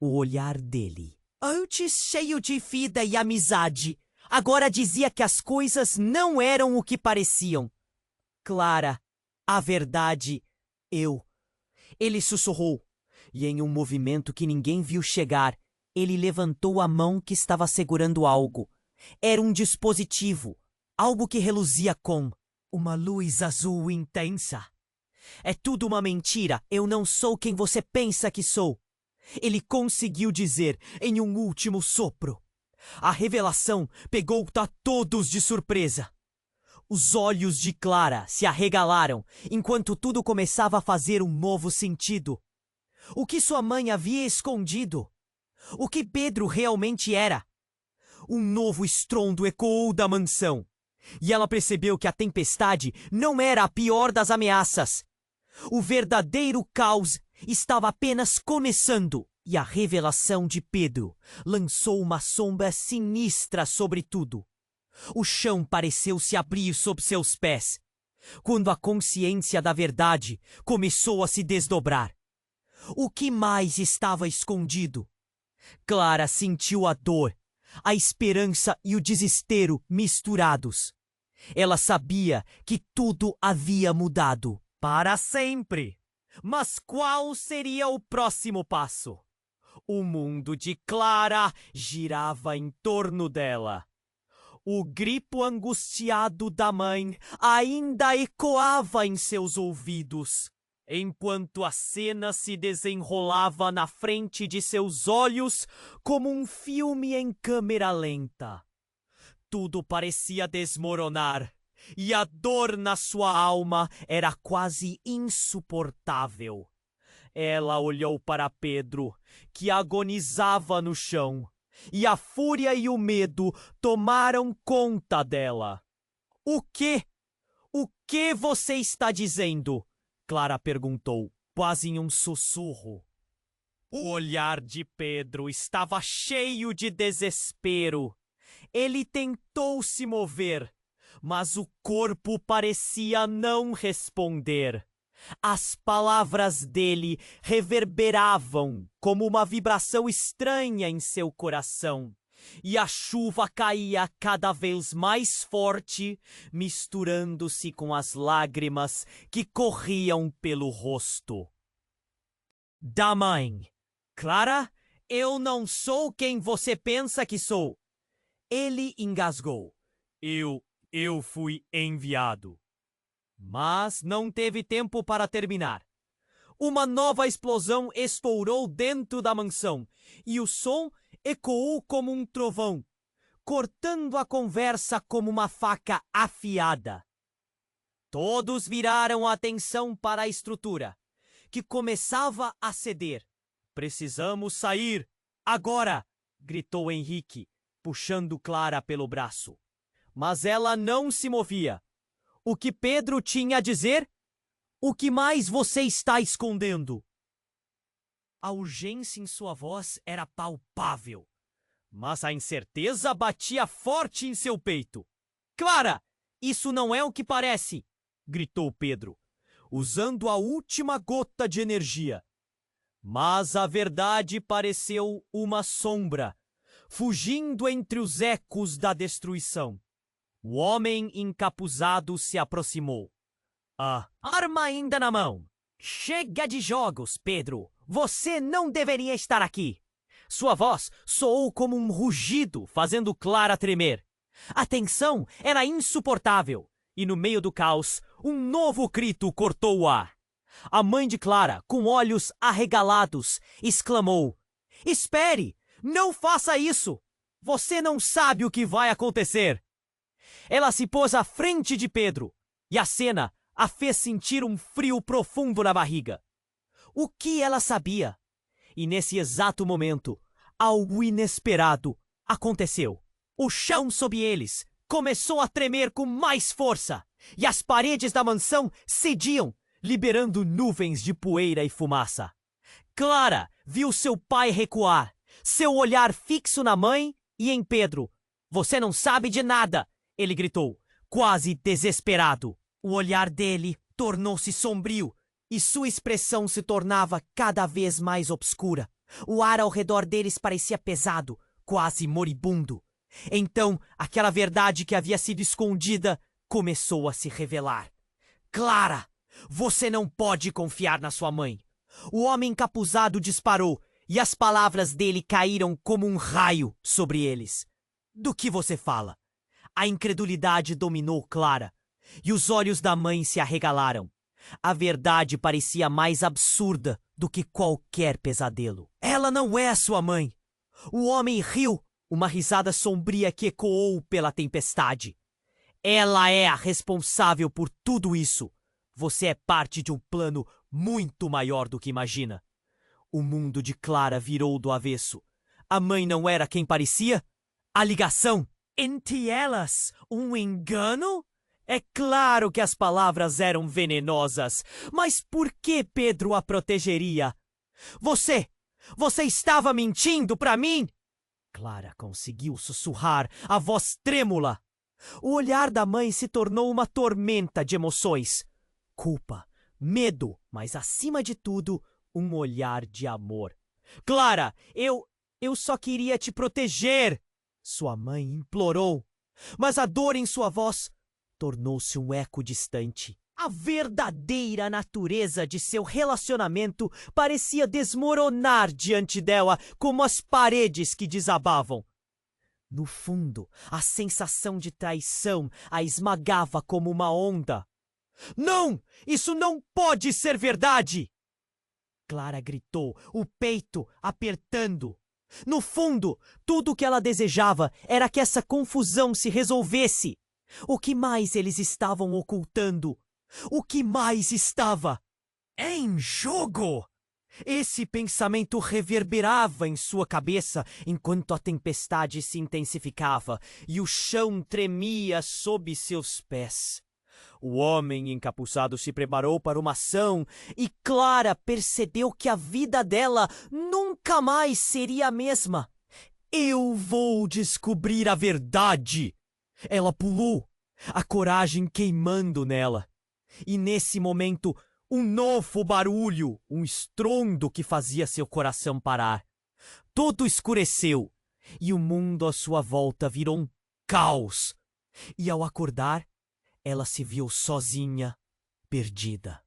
O olhar dele, antes cheio de vida e amizade, agora dizia que as coisas não eram o que pareciam. Clara, a verdade, Ele sussurrou, e em um movimento que ninguém viu chegar, ele levantou a mão que estava segurando algo. Era um dispositivo, algo que reluzia com uma luz azul intensa. É tudo uma mentira, eu não sou quem você pensa que sou. Ele conseguiu dizer em um último sopro. A revelação pegou a todos de surpresa. Os olhos de Clara se arregalaram enquanto tudo começava a fazer um novo sentido. O que sua mãe havia escondido? O que Pedro realmente era? Um novo estrondo ecoou da mansão, e ela percebeu que a tempestade não era a pior das ameaças. O verdadeiro caos estava apenas começando, e a revelação de Pedro lançou uma sombra sinistra sobre tudo. O chão pareceu se abrir sob seus pés, quando a consciência da verdade começou a se desdobrar. O que mais estava escondido? Clara sentiu a dor, a esperança e o desespero misturados. Ela sabia que tudo havia mudado para sempre. Mas qual seria o próximo passo? O mundo de Clara girava em torno dela. O grito angustiado da mãe ainda ecoava em seus ouvidos. enquanto a cena se desenrolava na frente de seus olhos como um filme em câmera lenta. Tudo parecia desmoronar, e a dor na sua alma era quase insuportável. Ela olhou para Pedro, que agonizava no chão, e a fúria e o medo tomaram conta dela. O quê? O que você está dizendo? Clara perguntou, quase em um sussurro. O olhar de Pedro estava cheio de desespero. Ele tentou se mover, mas o corpo parecia não responder. As palavras dele reverberavam como uma vibração estranha em seu coração, e a chuva caía cada vez mais forte, misturando-se com as lágrimas que corriam pelo rosto. Da mãe. Clara, eu não sou quem você pensa que sou. Ele engasgou. Eu fui enviado. Mas não teve tempo para terminar. Uma nova explosão estourou dentro da mansão, e o som ecoou como um trovão, cortando a conversa como uma faca afiada. Todos viraram a atenção para a estrutura, que começava a ceder. Precisamos sair, agora! Gritou Henrique, puxando Clara pelo braço. Mas ela não se movia. O que Pedro tinha a dizer? O que mais você está escondendo? A urgência em sua voz era palpável, mas a incerteza batia forte em seu peito. Clara, isso não é o que parece! Gritou Pedro, usando a última gota de energia. Mas a verdade pareceu uma sombra, fugindo entre os ecos da destruição. O homem encapuzado se aproximou. A arma ainda na mão. Chega de jogos, Pedro. Você não deveria estar aqui. Sua voz soou como um rugido, fazendo Clara tremer. A tensão era insuportável, e no meio do caos, um novo grito cortou o ar. A mãe de Clara, com olhos arregalados, exclamou: Espere! Não faça isso! Você não sabe o que vai acontecer! Ela se pôs à frente de Pedro, e a cena a fez sentir um frio profundo na barriga. O que ela sabia? E nesse exato momento, algo inesperado aconteceu. O chão sob eles começou a tremer com mais força, e as paredes da mansão cediam, liberando nuvens de poeira e fumaça. Clara viu seu pai recuar, seu olhar fixo na mãe e em Pedro. Você não sabe de nada! Ele gritou, quase desesperado. O olhar dele tornou-se sombrio e sua expressão se tornava cada vez mais obscura. O ar ao redor deles parecia pesado, quase moribundo. Então, aquela verdade que havia sido escondida começou a se revelar. Clara, você não pode confiar na sua mãe. O homem encapuzado disparou e as palavras dele caíram como um raio sobre eles. Do que você fala? A incredulidade dominou Clara, e os olhos da mãe se arregalaram. A verdade parecia mais absurda do que qualquer pesadelo. Ela não é a sua mãe. O homem riu, uma risada sombria que ecoou pela tempestade. Ela é a responsável por tudo isso. Você é parte de um plano muito maior do que imagina. O mundo de Clara virou do avesso. A mãe não era quem parecia? A ligação entre elas, um engano? É claro que as palavras eram venenosas, mas por que Pedro a protegeria? Você estava mentindo para mim? Clara conseguiu sussurrar, a voz trêmula. O olhar da mãe se tornou uma tormenta de emoções. Culpa, medo, mas acima de tudo, um olhar de amor. Clara, eu só queria te proteger, sua mãe implorou. Mas a dor em sua voz tornou-se um eco distante. A verdadeira natureza de seu relacionamento parecia desmoronar diante dela como as paredes que desabavam. No fundo, a sensação de traição a esmagava como uma onda. Não! Isso não pode ser verdade! Clara gritou, o peito apertando. No fundo, tudo o que ela desejava era que essa confusão se resolvesse. O que mais eles estavam ocultando? O que mais estava em jogo? Esse pensamento reverberava em sua cabeça enquanto a tempestade se intensificava e o chão tremia sob seus pés. O homem encapuçado se preparou para uma ação e Clara percebeu que a vida dela nunca mais seria a mesma. Eu vou descobrir a verdade! Ela pulou, a coragem queimando nela. E nesse momento, um novo barulho, um estrondo que fazia seu coração parar. Tudo escureceu e o mundo à sua volta virou um caos. E ao acordar, ela se viu sozinha, perdida,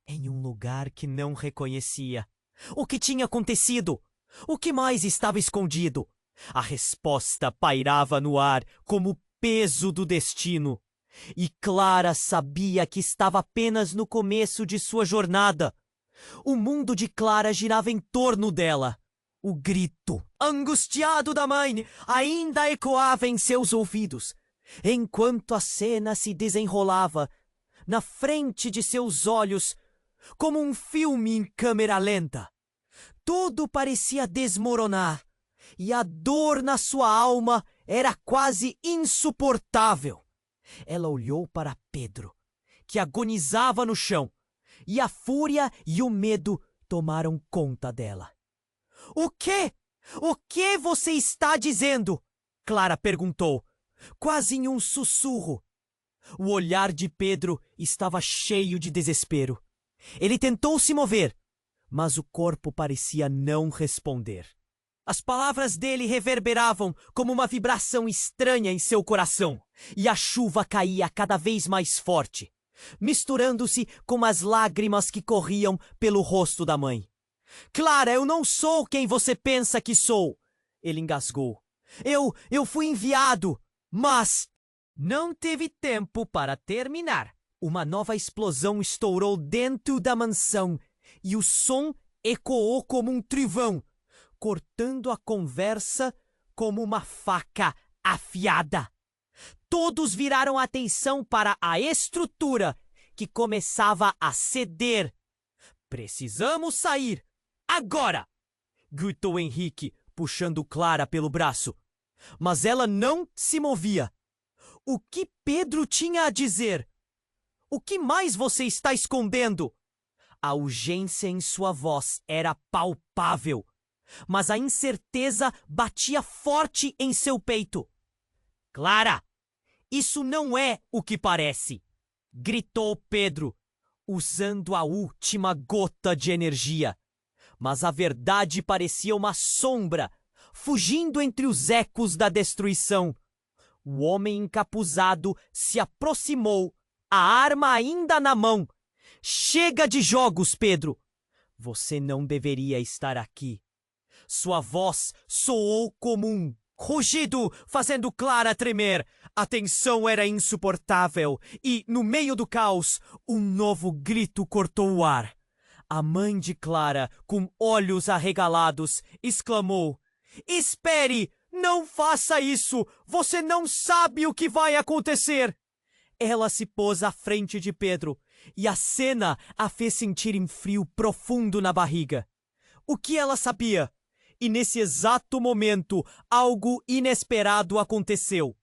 em um lugar que não reconhecia. O que tinha acontecido? O que mais estava escondido? A resposta pairava no ar como o peso do destino. E Clara sabia que estava apenas no começo de sua jornada. O mundo de Clara girava em torno dela. O grito angustiado da mãe ainda ecoava em seus ouvidos, enquanto a cena se desenrolava na frente de seus olhos como um filme em câmera lenta. Tudo parecia desmoronar e a dor na sua alma era quase insuportável. Ela olhou para Pedro, que agonizava no chão, e a fúria e o medo tomaram conta dela. — O quê? O que você está dizendo? Clara perguntou, quase em um sussurro. O olhar de Pedro estava cheio de desespero. Ele tentou se mover, mas o corpo parecia não responder. As palavras dele reverberavam como uma vibração estranha em seu coração, e a chuva caía cada vez mais forte, misturando-se com as lágrimas que corriam pelo rosto da mãe. — Clara, eu não sou quem você pensa que sou! Ele engasgou. Eu fui enviado, mas... Não teve tempo para terminar. Uma nova explosão estourou dentro da mansão, e o som ecoou como um trovão, cortando a conversa como uma faca afiada. Todos viraram a atenção para a estrutura, que começava a ceder. — Precisamos sair! Agora! Gritou Henrique, puxando Clara pelo braço. Mas ela não se movia. O que Pedro tinha a dizer? O que mais você está escondendo? A urgência em sua voz era palpável, mas a incerteza batia forte em seu peito. — Clara, isso não é o que parece! Gritou Pedro, usando a última gota de energia. Mas a verdade parecia uma sombra, fugindo entre os ecos da destruição. O homem encapuzado se aproximou, a arma ainda na mão. — Chega de jogos, Pedro! Você não deveria estar aqui. Sua voz soou como um rugido, fazendo Clara tremer. A tensão era insuportável e, no meio do caos, um novo grito cortou o ar. A mãe de Clara, com olhos arregalados, exclamou: — Espere! Não faça isso! Você não sabe o que vai acontecer! Ela se pôs à frente de Pedro, e a cena a fez sentir um frio profundo na barriga. O que ela sabia? E nesse exato momento, algo inesperado aconteceu.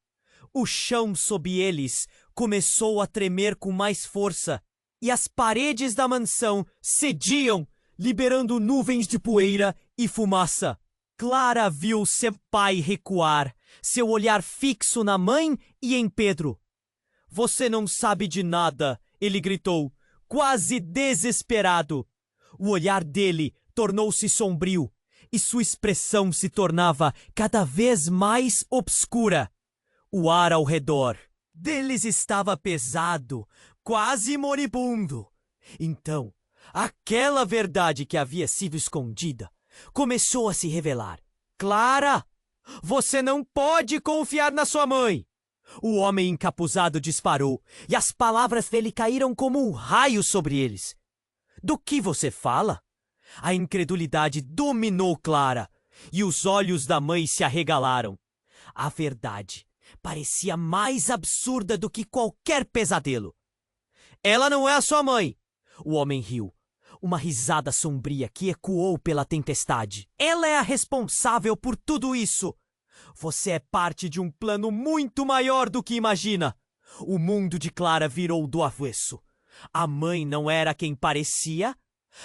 O chão sob eles começou a tremer com mais força, e as paredes da mansão cediam, liberando nuvens de poeira e fumaça. Clara viu seu pai recuar, seu olhar fixo na mãe e em Pedro. — Você não sabe de nada! Ele gritou, quase desesperado. O olhar dele tornou-se sombrio e sua expressão se tornava cada vez mais obscura. O ar ao redor deles estava pesado, quase moribundo. Então, aquela verdade que havia sido escondida começou a se revelar. — Clara, você não pode confiar na sua mãe! O homem encapuzado disparou, e as palavras dele caíram como um raio sobre eles. Do que você fala? A incredulidade dominou Clara, e os olhos da mãe se arregalaram. A verdade parecia mais absurda do que qualquer pesadelo. Ela não é a sua mãe! O homem riu. Uma risada sombria que ecoou pela tempestade. Ela é a responsável por tudo isso! Você é parte de um plano muito maior do que imagina. O mundo de Clara virou do avesso. A mãe não era quem parecia?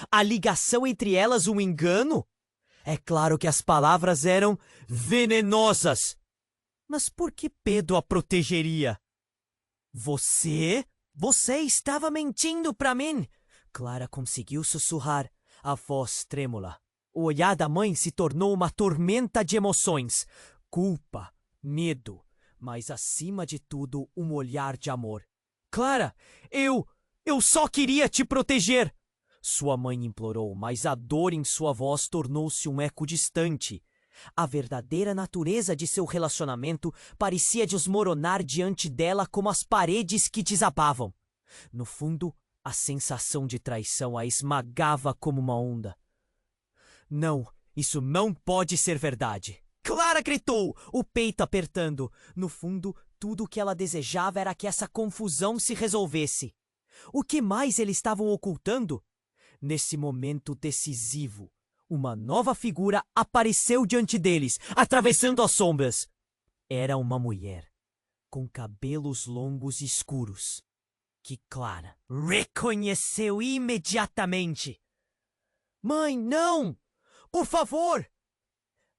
A ligação entre elas um engano? É claro que as palavras eram venenosas. Mas por que Pedro a protegeria? Você estava mentindo para mim. Clara conseguiu sussurrar, a voz trêmula. O olhar da mãe se tornou uma tormenta de emoções. Culpa, medo, mas acima de tudo um olhar de amor. Clara, eu só queria te proteger! Sua mãe implorou, mas a dor em sua voz tornou-se um eco distante. A verdadeira natureza de seu relacionamento parecia desmoronar diante dela como as paredes que desabavam. No fundo, a sensação de traição a esmagava como uma onda. Não, isso não pode ser verdade! Clara gritou, o peito apertando. No fundo, tudo o que ela desejava era que essa confusão se resolvesse. O que mais eles estavam ocultando? Nesse momento decisivo, uma nova figura apareceu diante deles, atravessando as sombras. Era uma mulher, com cabelos longos e escuros, que Clara reconheceu imediatamente. Mãe, não! Por favor!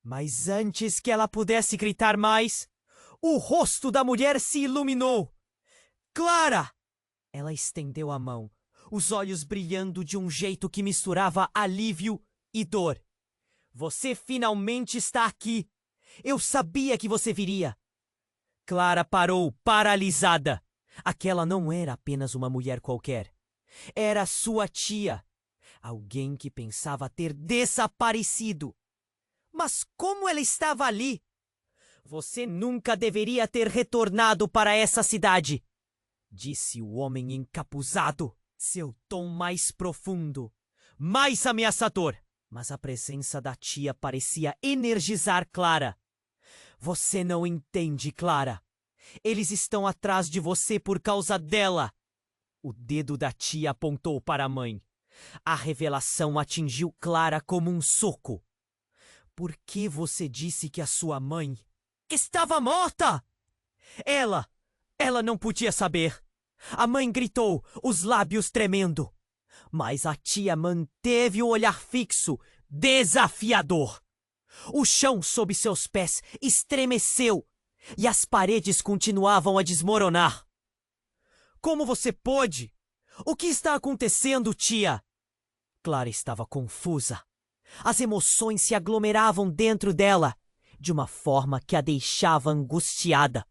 Mas antes que ela pudesse gritar mais, o rosto da mulher se iluminou. Clara! Ela estendeu a mão, os olhos brilhando de um jeito que misturava alívio e dor. Você finalmente está aqui. Eu sabia que você viria. Clara parou, paralisada. Aquela não era apenas uma mulher qualquer. Era sua tia. Alguém que pensava ter desaparecido. Mas como ela estava ali? Você nunca deveria ter retornado para essa cidade, disse o homem encapuzado, seu tom mais profundo, mais ameaçador. Mas a presença da tia parecia energizar Clara. Você não entende, Clara. Eles estão atrás de você por causa dela. O dedo da tia apontou para a mãe. A revelação atingiu Clara como um soco. Por que você disse que a sua mãe estava morta? Ela não podia saber. A mãe gritou, os lábios tremendo. Mas a tia manteve o olhar fixo, desafiador. O chão sob seus pés estremeceu e as paredes continuavam a desmoronar. Como você pôde? O que está acontecendo, tia? Clara estava confusa. As emoções se aglomeravam dentro dela, de uma forma que a deixava angustiada.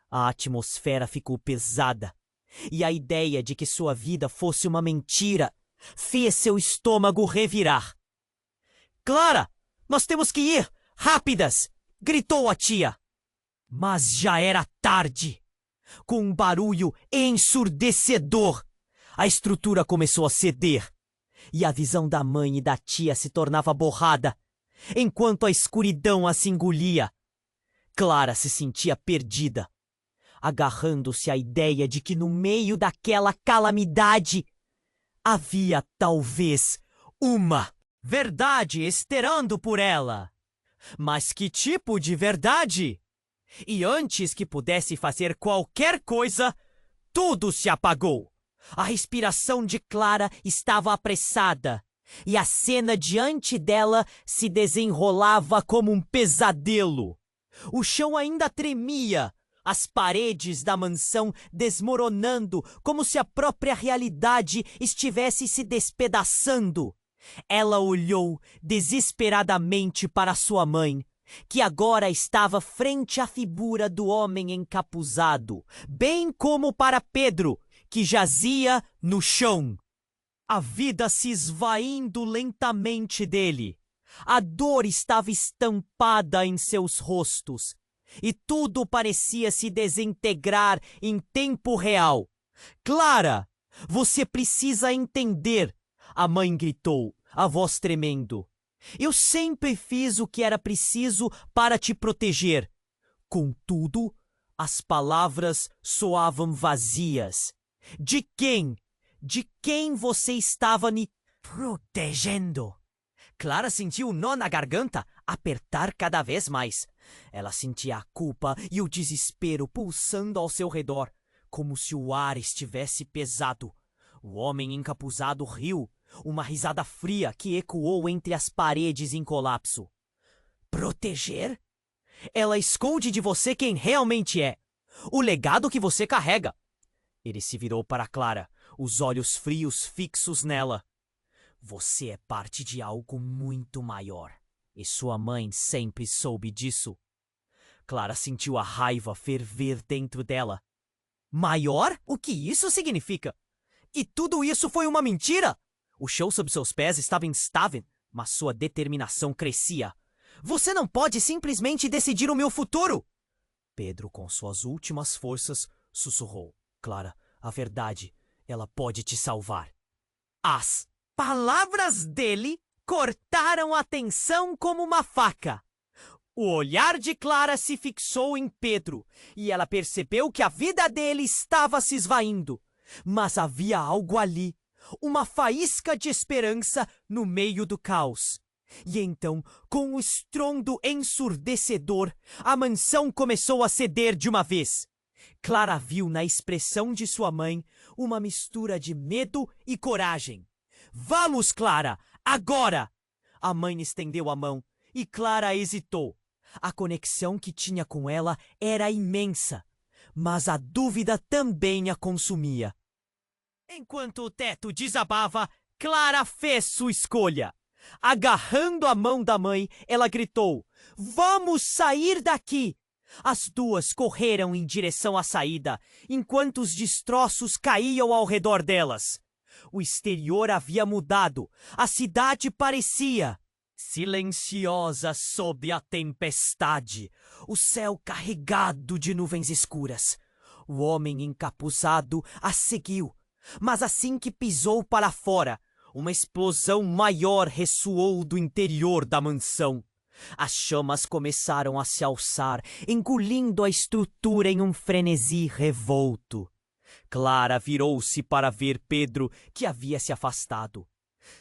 A atmosfera ficou pesada, e a ideia de que sua vida fosse uma mentira fez seu estômago revirar. Clara, nós temos que ir! Rápidas! Gritou a tia. Mas já era tarde. Com um barulho ensurdecedor, a estrutura começou a ceder. E a visão da mãe e da tia se tornava borrada, enquanto a escuridão as engolia. Clara se sentia perdida, agarrando-se à ideia de que no meio daquela calamidade havia talvez uma verdade esperando por ela. Mas que tipo de verdade? E antes que pudesse fazer qualquer coisa, tudo se apagou. A respiração de Clara estava apressada, e a cena diante dela se desenrolava como um pesadelo. O chão ainda tremia, as paredes da mansão desmoronando como se a própria realidade estivesse se despedaçando. Ela olhou desesperadamente para sua mãe, que agora estava frente à figura do homem encapuzado, bem como para Pedro, que jazia no chão. A vida se esvaindo lentamente dele. A dor estava estampada em seus rostos. e tudo parecia se desintegrar em tempo real. Clara, você precisa entender, a mãe gritou, a voz tremendo. Eu sempre fiz o que era preciso para te proteger. Contudo, as palavras soavam vazias. De quem? De quem você estava me protegendo? Clara sentiu o nó na garganta apertar cada vez mais. Ela sentia a culpa e o desespero pulsando ao seu redor, como se o ar estivesse pesado. O homem encapuzado riu, uma risada fria que ecoou entre as paredes em colapso. Proteger? Ela esconde de você quem realmente é, o legado que você carrega. Ele se virou para Clara, os olhos frios fixos nela. Você é parte de algo muito maior, e sua mãe sempre soube disso. Clara sentiu a raiva ferver dentro dela. Maior? O que isso significa? E tudo isso foi uma mentira? O chão sob seus pés estava instável, mas sua determinação crescia. Você não pode simplesmente decidir o meu futuro! Pedro, com suas últimas forças, sussurrou. Clara, a verdade, ela pode te salvar. As palavras dele cortaram a tensão como uma faca. O olhar de Clara se fixou em Pedro, e ela percebeu que a vida dele estava se esvaindo. Mas havia algo ali, uma faísca de esperança no meio do caos. E então, com um estrondo ensurdecedor, a mansão começou a ceder de uma vez. Clara viu na expressão de sua mãe uma mistura de medo e coragem. Vamos, Clara, agora! A mãe estendeu a mão e Clara hesitou. A conexão que tinha com ela era imensa, mas a dúvida também a consumia. Enquanto o teto desabava, Clara fez sua escolha. Agarrando a mão da mãe, ela gritou: Vamos sair daqui! As duas correram em direção à saída, enquanto os destroços caíam ao redor delas. O exterior havia mudado. A cidade parecia silenciosa sob a tempestade, o céu carregado de nuvens escuras. O homem encapuzado a seguiu, mas assim que pisou para fora, uma explosão maior ressoou do interior da mansão. As chamas começaram a se alçar, engolindo a estrutura em um frenesi revolto. Clara virou-se para ver Pedro, que havia se afastado.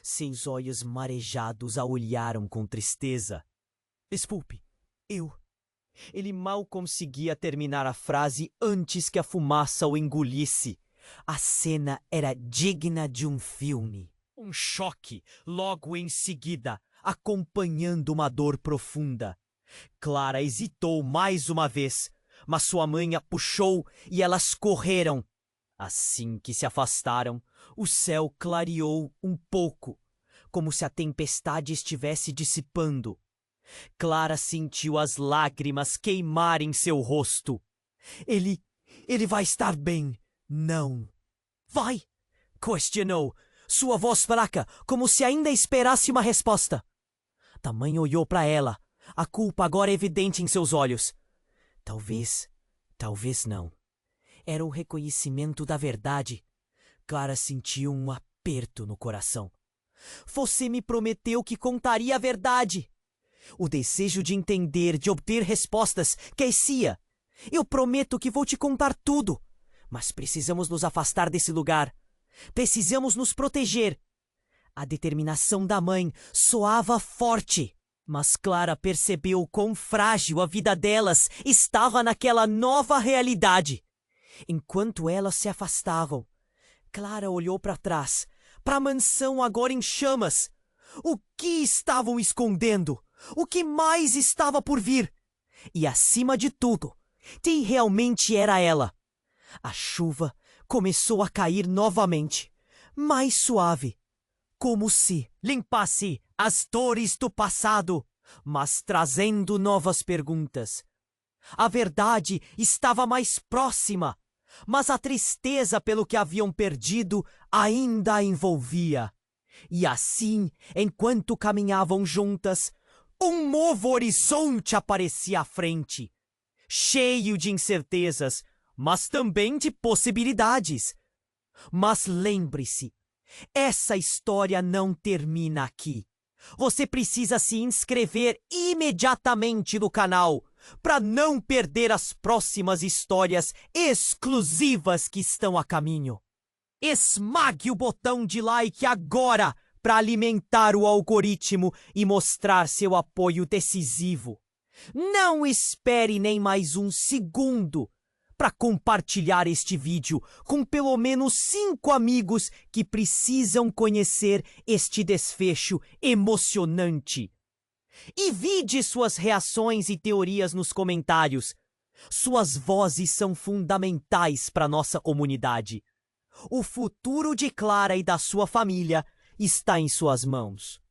Seus olhos marejados a olharam com tristeza. Desculpe, eu... Ele mal conseguia terminar a frase antes que a fumaça o engolisse. A cena era digna de um filme. Um choque, logo em seguida, acompanhando uma dor profunda. Clara hesitou mais uma vez, mas sua mãe a puxou e elas correram. Assim que se afastaram, o céu clareou um pouco, como se a tempestade estivesse dissipando. Clara sentiu as lágrimas queimarem seu rosto. Ele vai estar bem, não. Vai? Questionou, sua voz fraca, como se ainda esperasse uma resposta. A mãe olhou para ela, a culpa agora evidente em seus olhos. Talvez não. Era o reconhecimento da verdade. Clara sentiu um aperto no coração. Você me prometeu que contaria a verdade. O desejo de entender, de obter respostas, crescia. Eu prometo que vou te contar tudo. Mas precisamos nos afastar desse lugar. Precisamos nos proteger. A determinação da mãe soava forte. Mas Clara percebeu quão frágil a vida delas estava naquela nova realidade. Enquanto elas se afastavam, Clara olhou para trás, para a mansão agora em chamas. O que estavam escondendo? O que mais estava por vir? E acima de tudo, quem realmente era ela? A chuva começou a cair novamente, mais suave, como se limpasse as dores do passado, mas trazendo novas perguntas. A verdade estava mais próxima, mas a tristeza pelo que haviam perdido ainda a envolvia. E assim, enquanto caminhavam juntas, um novo horizonte aparecia à frente. cheio de incertezas, mas também de possibilidades. Mas lembre-se, essa história não termina aqui. Você precisa se inscrever imediatamente no canal para não perder as próximas histórias exclusivas que estão a caminho. Esmague o botão de like agora para alimentar o algoritmo e mostrar seu apoio decisivo. Não espere nem mais um segundo para compartilhar este vídeo com pelo menos 5 amigos que precisam conhecer este desfecho emocionante. E vide suas reações e teorias nos comentários. Suas vozes são fundamentais para nossa comunidade. O futuro de Clara e da sua família está em suas mãos.